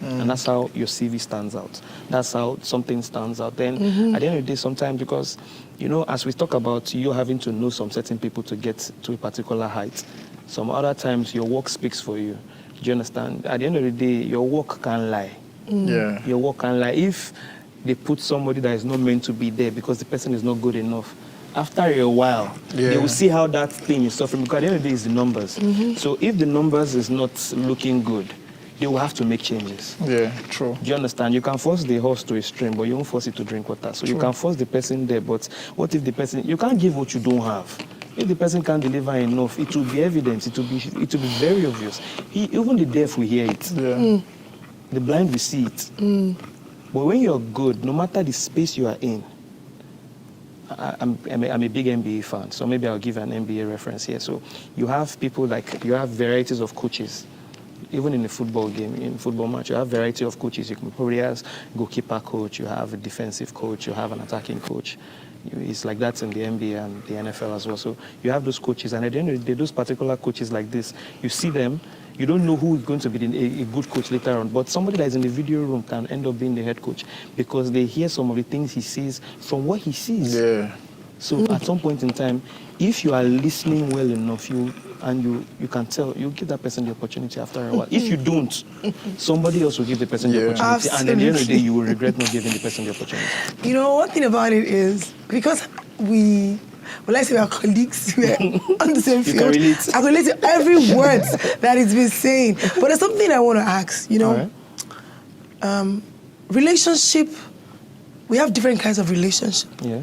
[SPEAKER 3] And that's how your CV stands out. That's how something stands out. Then at the end of the day, sometimes, because, you know, as we talk about you having to know some certain people to get to a particular height, some other times your work speaks for you. Do you understand? At the end of the day, your work can't lie.
[SPEAKER 1] Yeah.
[SPEAKER 3] Your work can't lie. If they put somebody that is not meant to be there because the person is not good enough, after a while, they will see how that thing is suffering, because at the end of the day, it's the numbers. So if the numbers is not looking good, they will have to make changes.
[SPEAKER 1] Yeah, true.
[SPEAKER 3] Do you understand? You can force the horse to a stream, but you won't force it to drink water. So you can force the person there, but what if the person, you can't give what you don't have. If the person can't deliver enough, it will be evident, it will be very obvious. Even the deaf will hear it.
[SPEAKER 1] Yeah.
[SPEAKER 3] The blind will see it. But when you're good, no matter the space you are in, I'm a big NBA fan, so maybe I'll give an NBA reference here. So you have people you have varieties of coaches. Even in a football game, in a football match, you have variety of coaches. You can probably have a goalkeeper coach, you have a defensive coach, you have an attacking coach. It's like that in the NBA and the NFL as well. So you have those coaches, and at the end of the day, those particular coaches like this, you see them, you don't know who is going to be a good coach later on, but somebody that is in the video room can end up being the head coach because they hear some of the things he says from what he sees.
[SPEAKER 1] Yeah.
[SPEAKER 3] So at some point in time, if you are listening well enough, you can tell, you give that person the opportunity after a while. If you don't, somebody else will give the person the opportunity.
[SPEAKER 2] Absolutely.
[SPEAKER 3] And at the end of the day, you will regret not giving the person the opportunity.
[SPEAKER 2] You know, one thing about it is, because we are colleagues, we're on the same field.
[SPEAKER 3] You can relate.
[SPEAKER 2] I can relate to every word that is been saying. But there's something I want to ask, you know.
[SPEAKER 3] Right.
[SPEAKER 2] Relationship, we have different kinds of relationship.
[SPEAKER 3] Yeah.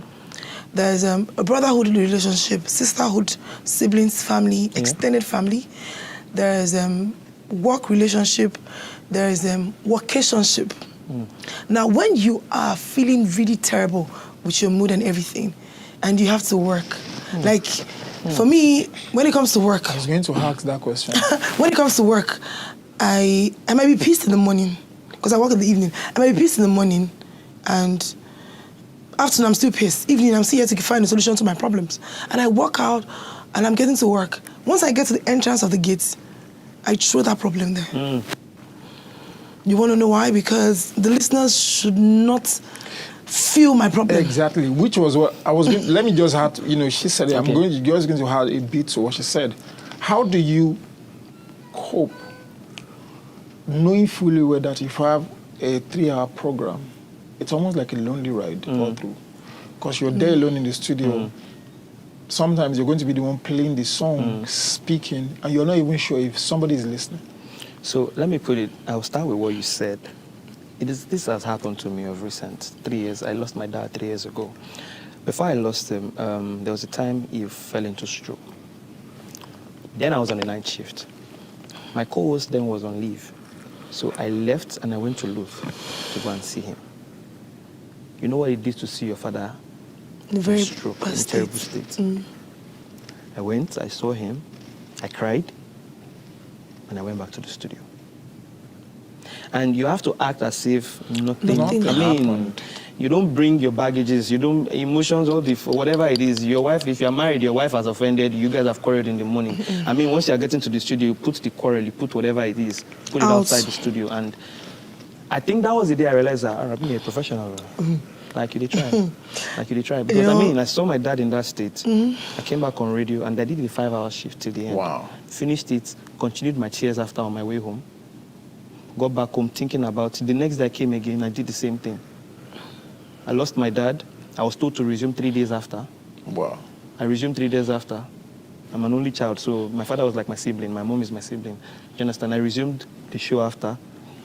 [SPEAKER 2] There's a brotherhood relationship, sisterhood, siblings, family, extended family. There's work relationship. There's workationship. Now, when you are feeling really terrible with your mood and everything, and you have to work, like for me, when it comes to work,
[SPEAKER 1] I was going to ask that question.
[SPEAKER 2] when it comes to work, I might be pissed in the morning because I work in the evening. I might be pissed in the morning, and afternoon, I'm still pissed. Evening, I'm still here to find a solution to my problems. And I walk out, and I'm getting to work. Once I get to the entrance of the gates, I throw that problem there. You want to know why? Because the listeners should not feel my problem.
[SPEAKER 1] Exactly, which was what I was going let me just add, she said, I'm just going to add a bit to what she said. How do you cope knowing fully well that if I have a 3-hour program, it's almost like a lonely ride all through. Because you're there alone in the studio. Sometimes you're going to be the one playing the song, speaking, and you're not even sure if somebody is listening.
[SPEAKER 3] So let me put it, I'll start with what you said. This has happened to me of recent. 3 years, I lost my dad 3 years ago. Before I lost him, there was a time he fell into stroke. Then I was on a night shift. My co-host then was on leave. So I left and I went to Louth to go and see him. You know what it is to see your father
[SPEAKER 2] In a very
[SPEAKER 3] stroke,
[SPEAKER 2] bad
[SPEAKER 3] in a terrible state. I went, I saw him, I cried, and I went back to the studio. And you have to act as if nothing
[SPEAKER 1] happened.
[SPEAKER 3] You don't bring your baggages, emotions, whatever it is. Your wife, if you're married, your wife has offended, you guys have quarreled in the morning. Once you're getting to the studio, you put the quarrel, you put whatever it is, put it outside the studio. And I think that was the day I realized that I'm a professional. Like you did try. Because I saw my dad in that state. I came back on radio and I did the 5-hour shift till the end.
[SPEAKER 1] Wow.
[SPEAKER 3] Finished it, continued my tears after on my way home. Got back home thinking about it. The next day I came again, I did the same thing. I lost my dad. I was told to resume 3 days after.
[SPEAKER 1] Wow.
[SPEAKER 3] I resumed 3 days after. I'm an only child, so my father was like my sibling. My mom is my sibling. Do you understand? I resumed the show after,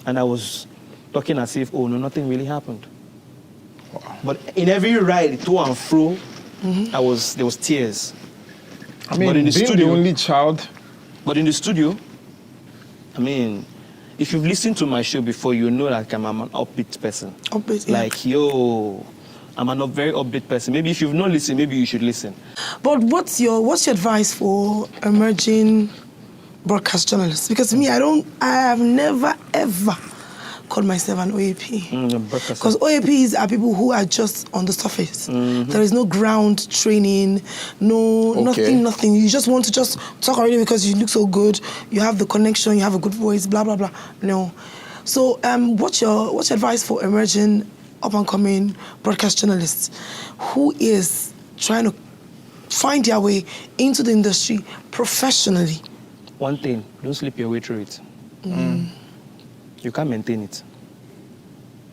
[SPEAKER 3] and I was talking as if, nothing really happened. Wow. But in every ride, to and fro, there was tears.
[SPEAKER 1] But in the studio, the only child.
[SPEAKER 3] But in the studio, if you've listened to my show before, you know that I'm an upbeat person.
[SPEAKER 2] Upbeat, yeah.
[SPEAKER 3] I'm a very upbeat person. Maybe if you've not listened, maybe you should listen.
[SPEAKER 2] But what's your advice for emerging broadcast journalists? Because to me, I have never, ever called myself an OAP. Because OAPs are people who are just on the surface. There is no ground training, nothing. You just want to just talk already because you look so good, you have the connection, you have a good voice, blah, blah, blah. No. So what's your advice for emerging up-and-coming broadcast journalists who is trying to find their way into the industry professionally?
[SPEAKER 3] One thing, don't sleep your way through it. You can't maintain it.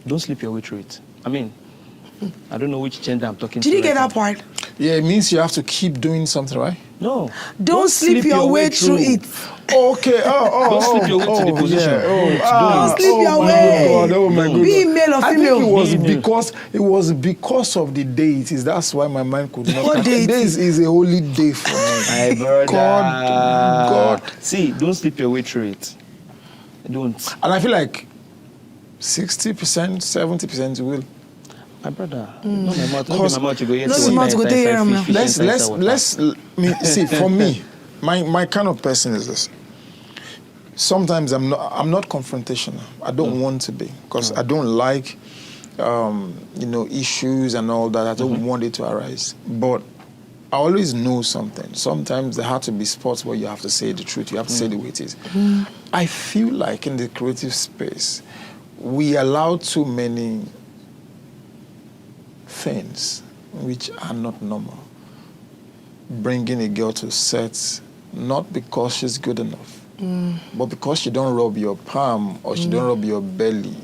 [SPEAKER 3] Don't sleep your way through it. I don't know which gender I'm talking to.
[SPEAKER 2] Did you get that part?
[SPEAKER 1] Yeah, it means you have to keep doing something, right?
[SPEAKER 3] No.
[SPEAKER 2] Don't sleep your way through it.
[SPEAKER 1] Okay.
[SPEAKER 3] Don't slip your way to the position.
[SPEAKER 2] Don't slip your way.
[SPEAKER 1] Oh my God.
[SPEAKER 2] Be male or
[SPEAKER 1] I
[SPEAKER 2] female.
[SPEAKER 1] think it was because of the deities. That's why my mind could not.
[SPEAKER 2] What deity?
[SPEAKER 1] This is a holy day for me.
[SPEAKER 3] My brother.
[SPEAKER 1] God.
[SPEAKER 3] See, don't slip your way through it. Don't.
[SPEAKER 1] And I feel like 60%, 70% will.
[SPEAKER 3] My brother. No, my mouth. No, my mouth. You go here.
[SPEAKER 2] No, my mouth go there.
[SPEAKER 1] Let's see. For me, my kind of person is this. Sometimes I'm not confrontational. I don't want to be because I don't like, issues and all that. I don't want it to arise. But I always know something. Sometimes there have to be spots where you have to say the truth. You have to say the way it is. I feel like in the creative space, we allow too many things which are not normal. Bringing a girl to sets, not because she's good enough, but because she don't rub your palm or she don't rub your belly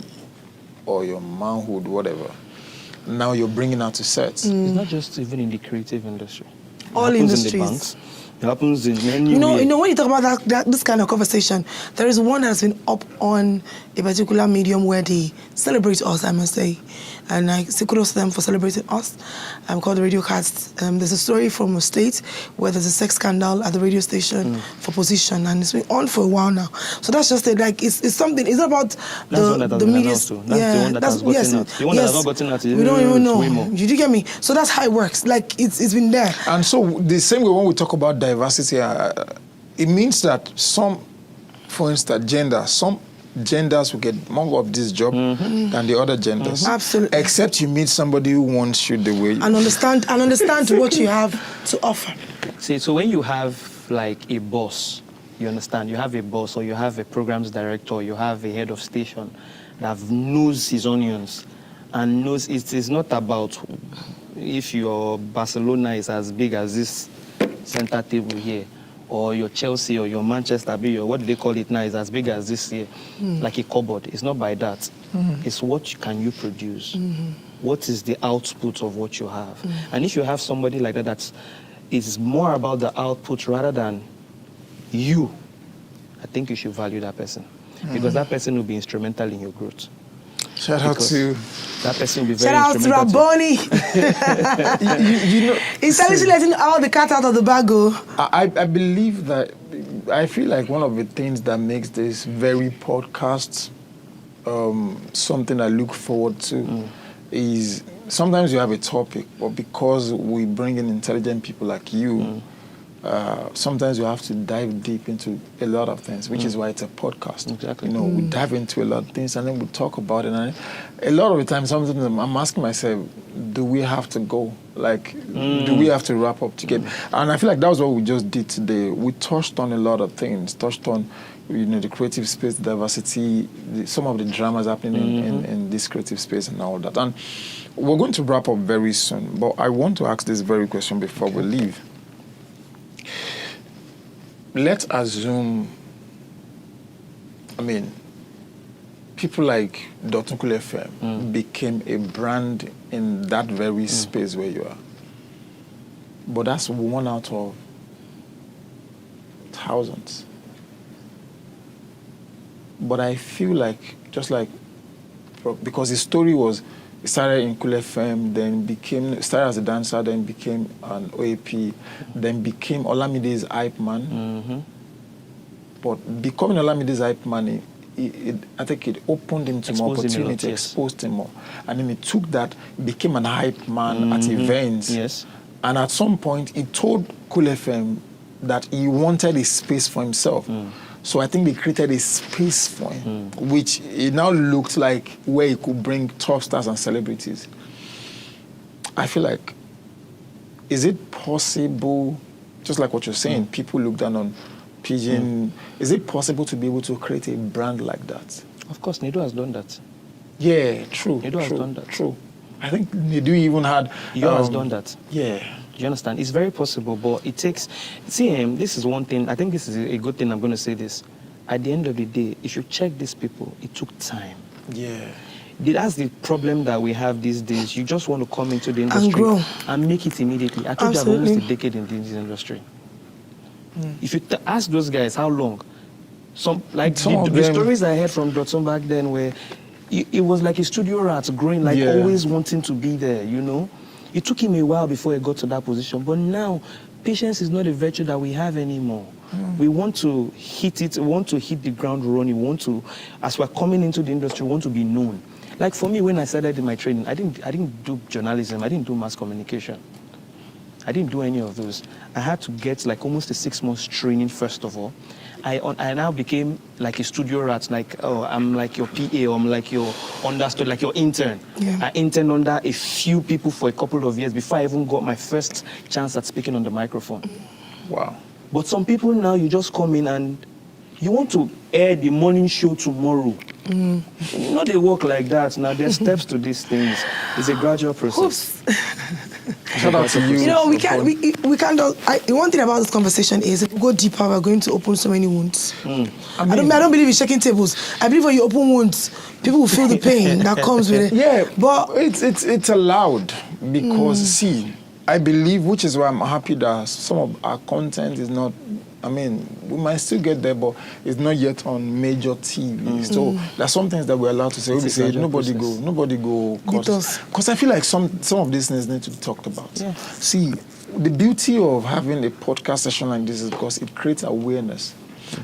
[SPEAKER 1] or your manhood, whatever. Now you're bringing her to sets.
[SPEAKER 3] It's not just even in the creative industry.
[SPEAKER 2] All industries.
[SPEAKER 3] In the banks. It happens in many
[SPEAKER 2] You know, when you talk about this kind of conversation, there is one that has been up on a particular medium where they celebrate us, I must say. And I say kudos to them for celebrating us. Called the Radio Cast. There's a story from a state where there's a sex scandal at the radio station for position, and it's been on for a while now. So that's just it. Like it's something. It's not about the media.
[SPEAKER 3] That's the one that has gotten out. The one that has not gotten out.
[SPEAKER 2] We don't even know. You do get me? So that's how it works. Like it's been there.
[SPEAKER 1] And so the same way when we talk about diversity, it means that for instance, some genders will get more of this job than the other genders.
[SPEAKER 2] Absolutely.
[SPEAKER 1] Except you meet somebody who wants you the way you
[SPEAKER 2] and understand what you have to offer.
[SPEAKER 3] See, so when you have like a boss, you understand, you have a boss or you have a programs director, or you have a head of station that knows his onions and knows it is not about if your Barcelona is as big as this center table here, or your Chelsea or your Manchester, what do they call it now, is as big as this here, like a cupboard. It's not by that. It's what can you produce. What is the output of what you have? And if you have somebody like that, it's more about the output rather than you, I think you should value that person. Because that person will be instrumental in your growth.
[SPEAKER 1] Shout out to
[SPEAKER 3] that person will be very
[SPEAKER 2] shout out to Raboni. He's letting all the cat out of the bag.
[SPEAKER 1] I believe that I feel like one of the things that makes this very podcast something I look forward to is sometimes you have a topic, but because we bring in intelligent people like you, sometimes you have to dive deep into a lot of things, which is why it's a podcast.
[SPEAKER 3] Exactly.
[SPEAKER 1] We dive into a lot of things and then we talk about it. And a lot of the time, sometimes I'm asking myself, do we have to go? Like, do we have to wrap up to get? And I feel like that was what we just did today. We touched on a lot of things, touched on the creative space, diversity, some of the dramas happening in this creative space and all that. And we're going to wrap up very soon, but I want to ask this very question before we leave. Let's assume, people like Dotunkule FM became a brand in that very space where you are. But that's one out of thousands. But I feel like, just like, because the story was, it started in Kule FM, then started as a dancer, then became an OAP, then became Olamide's hype man. But becoming Olamide's hype man, I think it opened him to more opportunity, exposed him more. And then he took that, became an hype man at events.
[SPEAKER 3] Yes.
[SPEAKER 1] And at some point, he told Kule FM that he wanted a space for himself. So I think they created a space for him, which it now looked like where he could bring top stars and celebrities. I feel like, is it possible, just like what you're saying, people look down on Pidgin, is it possible to be able to create a brand like that?
[SPEAKER 3] Of course, Nido has done that.
[SPEAKER 1] Yeah, true.
[SPEAKER 3] Nido has done that.
[SPEAKER 1] True. I think Nido even had...
[SPEAKER 3] Nido has done that.
[SPEAKER 1] Yeah.
[SPEAKER 3] Do you understand? It's very possible, but it takes... See, this is one thing. I think this is a good thing. I'm going to say this. At the end of the day, if you check these people, it took time.
[SPEAKER 1] Yeah.
[SPEAKER 3] That's the problem that we have these days. You just want to come into the industry
[SPEAKER 2] and grow
[SPEAKER 3] and make it immediately. I told you I have almost a decade in this industry. If you ask those guys how long, Some
[SPEAKER 1] of
[SPEAKER 3] the
[SPEAKER 1] them-
[SPEAKER 3] stories I heard from Dotson back then were, it was like a studio rat growing, like
[SPEAKER 1] Yeah.
[SPEAKER 3] always wanting to be there, you know. It took him a while before he got to that position, but now patience is not a virtue that we have anymore. We want to hit it, we want to hit the ground running, we want to, as we're coming into the industry, we want to be known. Like for me, when I started in my training, I didn't do journalism, I didn't do mass communication. I didn't do any of those. I had to get like almost a 6 months training first of all. I now became like a studio rat, like, oh, I'm like your PA, or I'm like your understudy, like your intern.
[SPEAKER 2] Yeah.
[SPEAKER 3] I interned under a few people for a couple of years before I even got my first chance at speaking on the microphone.
[SPEAKER 1] Wow.
[SPEAKER 3] But some people now, you just come in and you want to air the morning show tomorrow. You know, they work like that. Now, there's steps to these things. It's a gradual process.
[SPEAKER 2] Oops.
[SPEAKER 1] Shout out to you.
[SPEAKER 2] You know, we can't the one thing about this conversation is if we go deeper, we're going to open so many wounds. I don't believe in shaking tables. I believe when you open wounds, people will feel the pain that comes with it.
[SPEAKER 1] Yeah,
[SPEAKER 2] But
[SPEAKER 1] it's allowed because see, I believe, which is why I'm happy that some of our content is not. I mean, we might still get there, but it's not yet on major TV. So there's some things that we're allowed to say. We say nobody go, because I feel like some of these things need to be talked about.
[SPEAKER 3] Yeah.
[SPEAKER 1] See, the beauty of having a podcast session like this is because it creates awareness.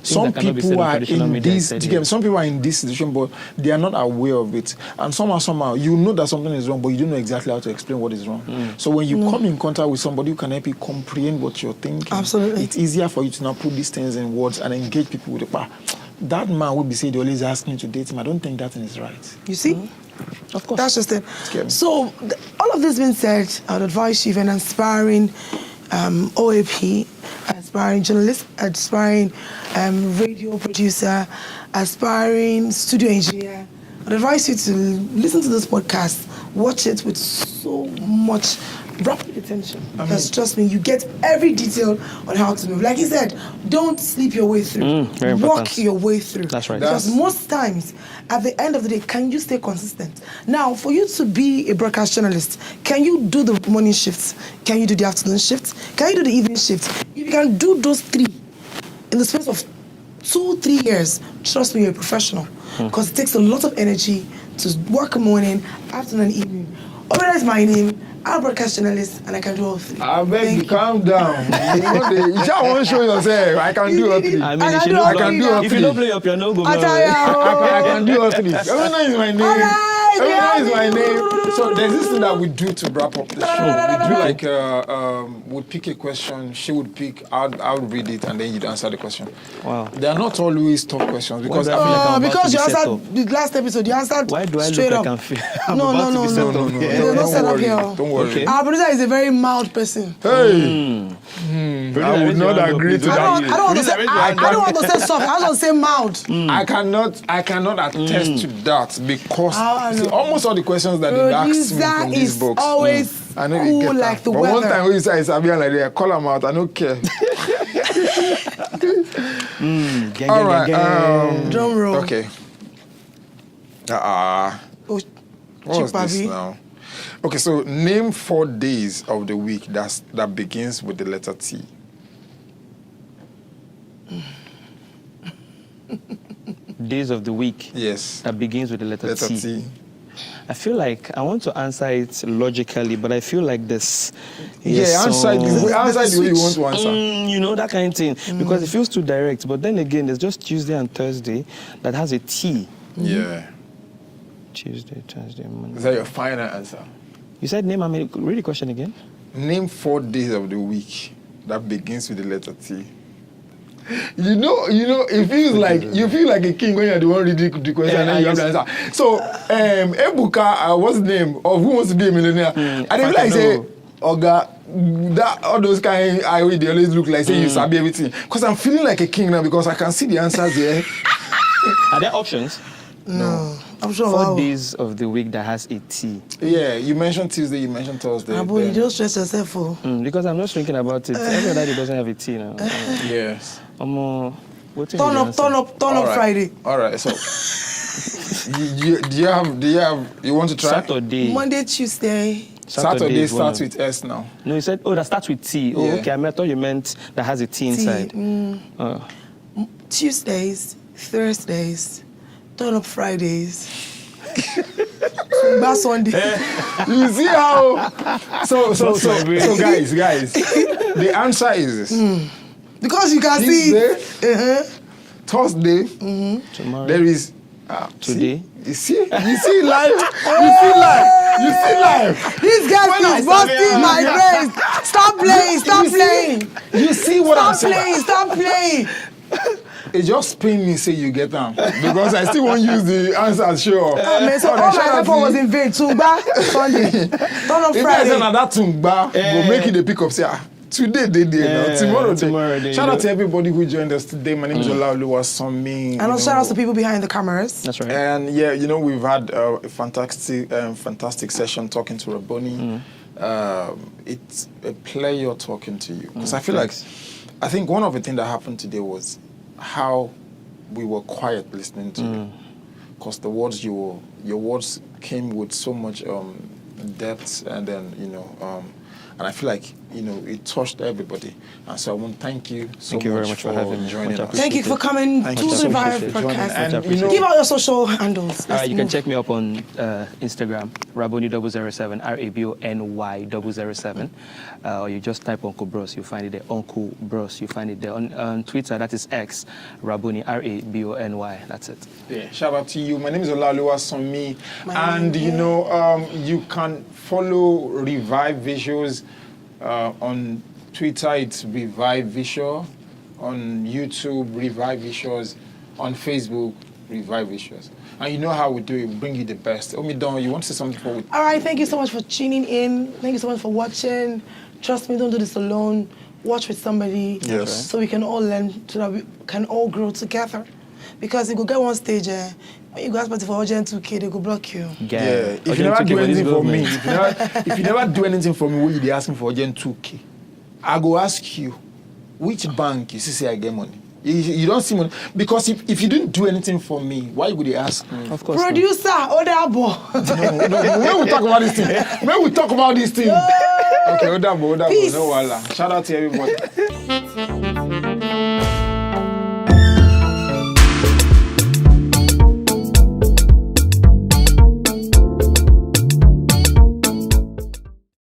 [SPEAKER 1] Some people are in this. Some people are in this situation, but they are not aware of it. And somehow, you know that something is wrong, but you don't know exactly how to explain what is wrong. So when you come in contact with somebody who can help you comprehend what you're thinking,
[SPEAKER 2] Absolutely.
[SPEAKER 1] it's easier for you to now put these things in words and engage people with it. That man will be saying they always ask me to date him. I don't think that thing is right.
[SPEAKER 2] you see,
[SPEAKER 1] Of course.
[SPEAKER 2] that's just it.
[SPEAKER 1] Scary.
[SPEAKER 2] So all of this being said, I would advise you, if you're an aspiring OAP, aspiring journalist, aspiring radio producer, aspiring studio engineer, I'd advise you to listen to this podcast, watch it with so much rapid attention. Because trust me, you get every detail on how to move. Like you said, don't sleep your way through.
[SPEAKER 3] Very
[SPEAKER 2] Walk
[SPEAKER 3] important.
[SPEAKER 2] your way through.
[SPEAKER 3] That's right.
[SPEAKER 2] Because most times, at the end of the day, can you stay consistent? Now, for you to be a broadcast journalist, can you do the morning shifts? Can you do the afternoon shifts? Can you do the evening shifts? If you can do those three in the space of 2-3 years, trust me, you're a professional. Because it takes a lot of energy to work morning, afternoon, and evening. Olamide is my name. I'm a broadcast journalist, and I can do all three.
[SPEAKER 1] I beg
[SPEAKER 2] Thank
[SPEAKER 1] you, calm down. You just want to show yourself. I can do all three.
[SPEAKER 3] I
[SPEAKER 2] I
[SPEAKER 3] mean,
[SPEAKER 2] can
[SPEAKER 3] if you
[SPEAKER 2] do all
[SPEAKER 3] don't
[SPEAKER 2] three
[SPEAKER 3] blow-
[SPEAKER 2] now.
[SPEAKER 3] if you don't play your piano, go
[SPEAKER 2] I tell
[SPEAKER 1] I can do all three. Everyone is my name.
[SPEAKER 2] right,
[SPEAKER 1] Everyone is
[SPEAKER 2] yeah.
[SPEAKER 1] my name. So there's this thing that we do to wrap up the show. We do like we pick a question. She would pick. I'll read it, and then you'd answer the question.
[SPEAKER 3] Wow.
[SPEAKER 1] They are not always tough questions because
[SPEAKER 3] Why do I feel like I'm about
[SPEAKER 2] Because
[SPEAKER 3] to
[SPEAKER 2] you
[SPEAKER 3] be set
[SPEAKER 2] answered
[SPEAKER 3] up?
[SPEAKER 2] the last episode, you answered
[SPEAKER 3] Why do I
[SPEAKER 2] straight
[SPEAKER 3] look
[SPEAKER 2] up.
[SPEAKER 3] like I'm
[SPEAKER 2] No,
[SPEAKER 3] about
[SPEAKER 2] no,
[SPEAKER 3] to be
[SPEAKER 2] no,
[SPEAKER 3] set
[SPEAKER 2] no.
[SPEAKER 3] up?
[SPEAKER 2] There's
[SPEAKER 3] Yeah.
[SPEAKER 2] no setup
[SPEAKER 1] worry.
[SPEAKER 2] here.
[SPEAKER 1] Don't worry.
[SPEAKER 3] Okay.
[SPEAKER 2] Our producer is a very mild person.
[SPEAKER 1] Hey, I would not agree to
[SPEAKER 2] I
[SPEAKER 1] that.
[SPEAKER 2] don't want to say I don't want to say soft. I want to say mild.
[SPEAKER 1] I cannot attest to that because
[SPEAKER 2] I know.
[SPEAKER 1] see, almost all the questions that they asked me
[SPEAKER 2] Producer
[SPEAKER 1] from these
[SPEAKER 2] is
[SPEAKER 1] books,
[SPEAKER 2] always
[SPEAKER 1] I know they
[SPEAKER 2] cool
[SPEAKER 1] get
[SPEAKER 2] like
[SPEAKER 1] that.
[SPEAKER 2] the
[SPEAKER 1] But one
[SPEAKER 2] weather.
[SPEAKER 1] time we say Sabian like that, call them out. I don't care.
[SPEAKER 3] Gang,
[SPEAKER 1] All
[SPEAKER 3] gang,
[SPEAKER 1] right.
[SPEAKER 3] gang, gang.
[SPEAKER 2] Drum roll.
[SPEAKER 1] Okay.
[SPEAKER 2] Oh,
[SPEAKER 1] What was this
[SPEAKER 2] Chipabi.
[SPEAKER 1] now? Okay, so name 4 days of the week that begins with the letter T.
[SPEAKER 3] Days of the week
[SPEAKER 1] Yes.
[SPEAKER 3] that begins with the letter
[SPEAKER 1] Letter
[SPEAKER 3] T.
[SPEAKER 1] T.
[SPEAKER 3] I feel like I want to answer it logically, but I feel like this.
[SPEAKER 1] Yeah, answer it the way you want to answer.
[SPEAKER 3] You know, that kind of thing. Because it feels too direct. But then again, there's just Tuesday and Thursday that has a T.
[SPEAKER 1] Yeah.
[SPEAKER 3] Tuesday, Thursday, Monday.
[SPEAKER 1] Is that your final answer?
[SPEAKER 3] You said name, read the question again.
[SPEAKER 1] Name 4 days of the week that begins with the letter T. You know, it feels like you feel like a king when you're the one reading the question and then you have to answer. So, Ebuka, what's the name of Who Wants to Be a Millionaire? And they feel like say, Oga, that all those kind of eye they always look like say you sabi everything. Because I'm feeling like a king now because I can see the answers there.
[SPEAKER 3] Are there options?
[SPEAKER 2] No, I'm sure.
[SPEAKER 3] 4
[SPEAKER 2] Wow.
[SPEAKER 3] days of the week that has a T.
[SPEAKER 1] Yeah, you mentioned Tuesday, you mentioned Thursday.
[SPEAKER 2] Abu, you
[SPEAKER 1] then-
[SPEAKER 2] don't stress yourself for.
[SPEAKER 3] Because I'm not thinking about it. Every other day doesn't have a T now.
[SPEAKER 1] Yes.
[SPEAKER 2] Turn up Friday.
[SPEAKER 1] All right. So, do you want to try?
[SPEAKER 3] Saturday.
[SPEAKER 2] Monday, Tuesday.
[SPEAKER 1] Saturday
[SPEAKER 3] is one
[SPEAKER 1] starts
[SPEAKER 3] of-
[SPEAKER 1] with S now.
[SPEAKER 3] No, you said, that starts with T.
[SPEAKER 1] Yeah.
[SPEAKER 3] Oh, okay. I thought you meant that has a T inside.
[SPEAKER 2] Tuesdays, Thursdays, turn up Fridays, Sunday Sunday.
[SPEAKER 1] You see how? So guys, the answer is this.
[SPEAKER 2] Because you can see.
[SPEAKER 1] Tuesday, Thursday,
[SPEAKER 3] Tomorrow.
[SPEAKER 1] there is
[SPEAKER 3] Today.
[SPEAKER 1] You see live. You see live.
[SPEAKER 2] This guy is busting my brain. Stop playing.
[SPEAKER 1] You see what I'm saying?
[SPEAKER 2] Stop playing.
[SPEAKER 1] It just pain me say you get them because I still won't use the answer sure.
[SPEAKER 2] Man, so all my effort was in vain. Tumba Sunday, turn up
[SPEAKER 1] If I
[SPEAKER 2] Friday.
[SPEAKER 1] say that Tumba will make it a pick up. Say today they now tomorrow they. Shout out to everybody who joined us today. My name is Olamide Sonmi.
[SPEAKER 2] And also shout out to people behind the cameras.
[SPEAKER 3] That's right.
[SPEAKER 1] And we've had a fantastic session talking to Raboni. It's a pleasure talking to you because I think one of the things that happened today was how we were quiet listening to you, because the words your words came with so much depth, and then and I feel like it touched everybody, and so I want to thank you so
[SPEAKER 3] Thank you very much for having me.
[SPEAKER 1] joining us.
[SPEAKER 2] Thank you for coming
[SPEAKER 1] Thank
[SPEAKER 2] to
[SPEAKER 1] you
[SPEAKER 2] the
[SPEAKER 1] so
[SPEAKER 2] Revive
[SPEAKER 1] much for joining.
[SPEAKER 2] podcast.
[SPEAKER 1] And
[SPEAKER 2] Give out your social handles.
[SPEAKER 3] You can check me up on Instagram, Raboni007, RABONY007, or you just type Uncle Bros, you find it there. Uncle Bros, you find it there. On Twitter, that is X, Raboni, RABONY. That's it.
[SPEAKER 1] Yeah, shout out to you. My name is Olamide Sonmi, and you can follow Revive Visuals on Twitter. It's Revive Visual. On YouTube, Revive Visuals. On Facebook, Revive Visuals. And you know how we do it. We bring you the best. Omidon, you want to say something for it?
[SPEAKER 2] All right, thank you so much for tuning in. Thank you so much for watching. Trust me, don't do this alone. Watch with somebody.
[SPEAKER 1] Yes.
[SPEAKER 2] So we can all learn, so that we can all grow together. Because you go get one stage, when you go ask party for urgent 2K, they go block you.
[SPEAKER 1] Yeah. If you never do anything for me, if you never do anything for me, when you ask me for urgent 2K, I go ask you, which bank you see I get money? You don't see money. Because if you didn't do anything for me, why would they ask me?
[SPEAKER 3] Of course.
[SPEAKER 2] Producer, Odabo.
[SPEAKER 1] No, when we talk about this thing. Okay, Odabo,
[SPEAKER 2] Peace.
[SPEAKER 1] no wala. Shout out to everybody.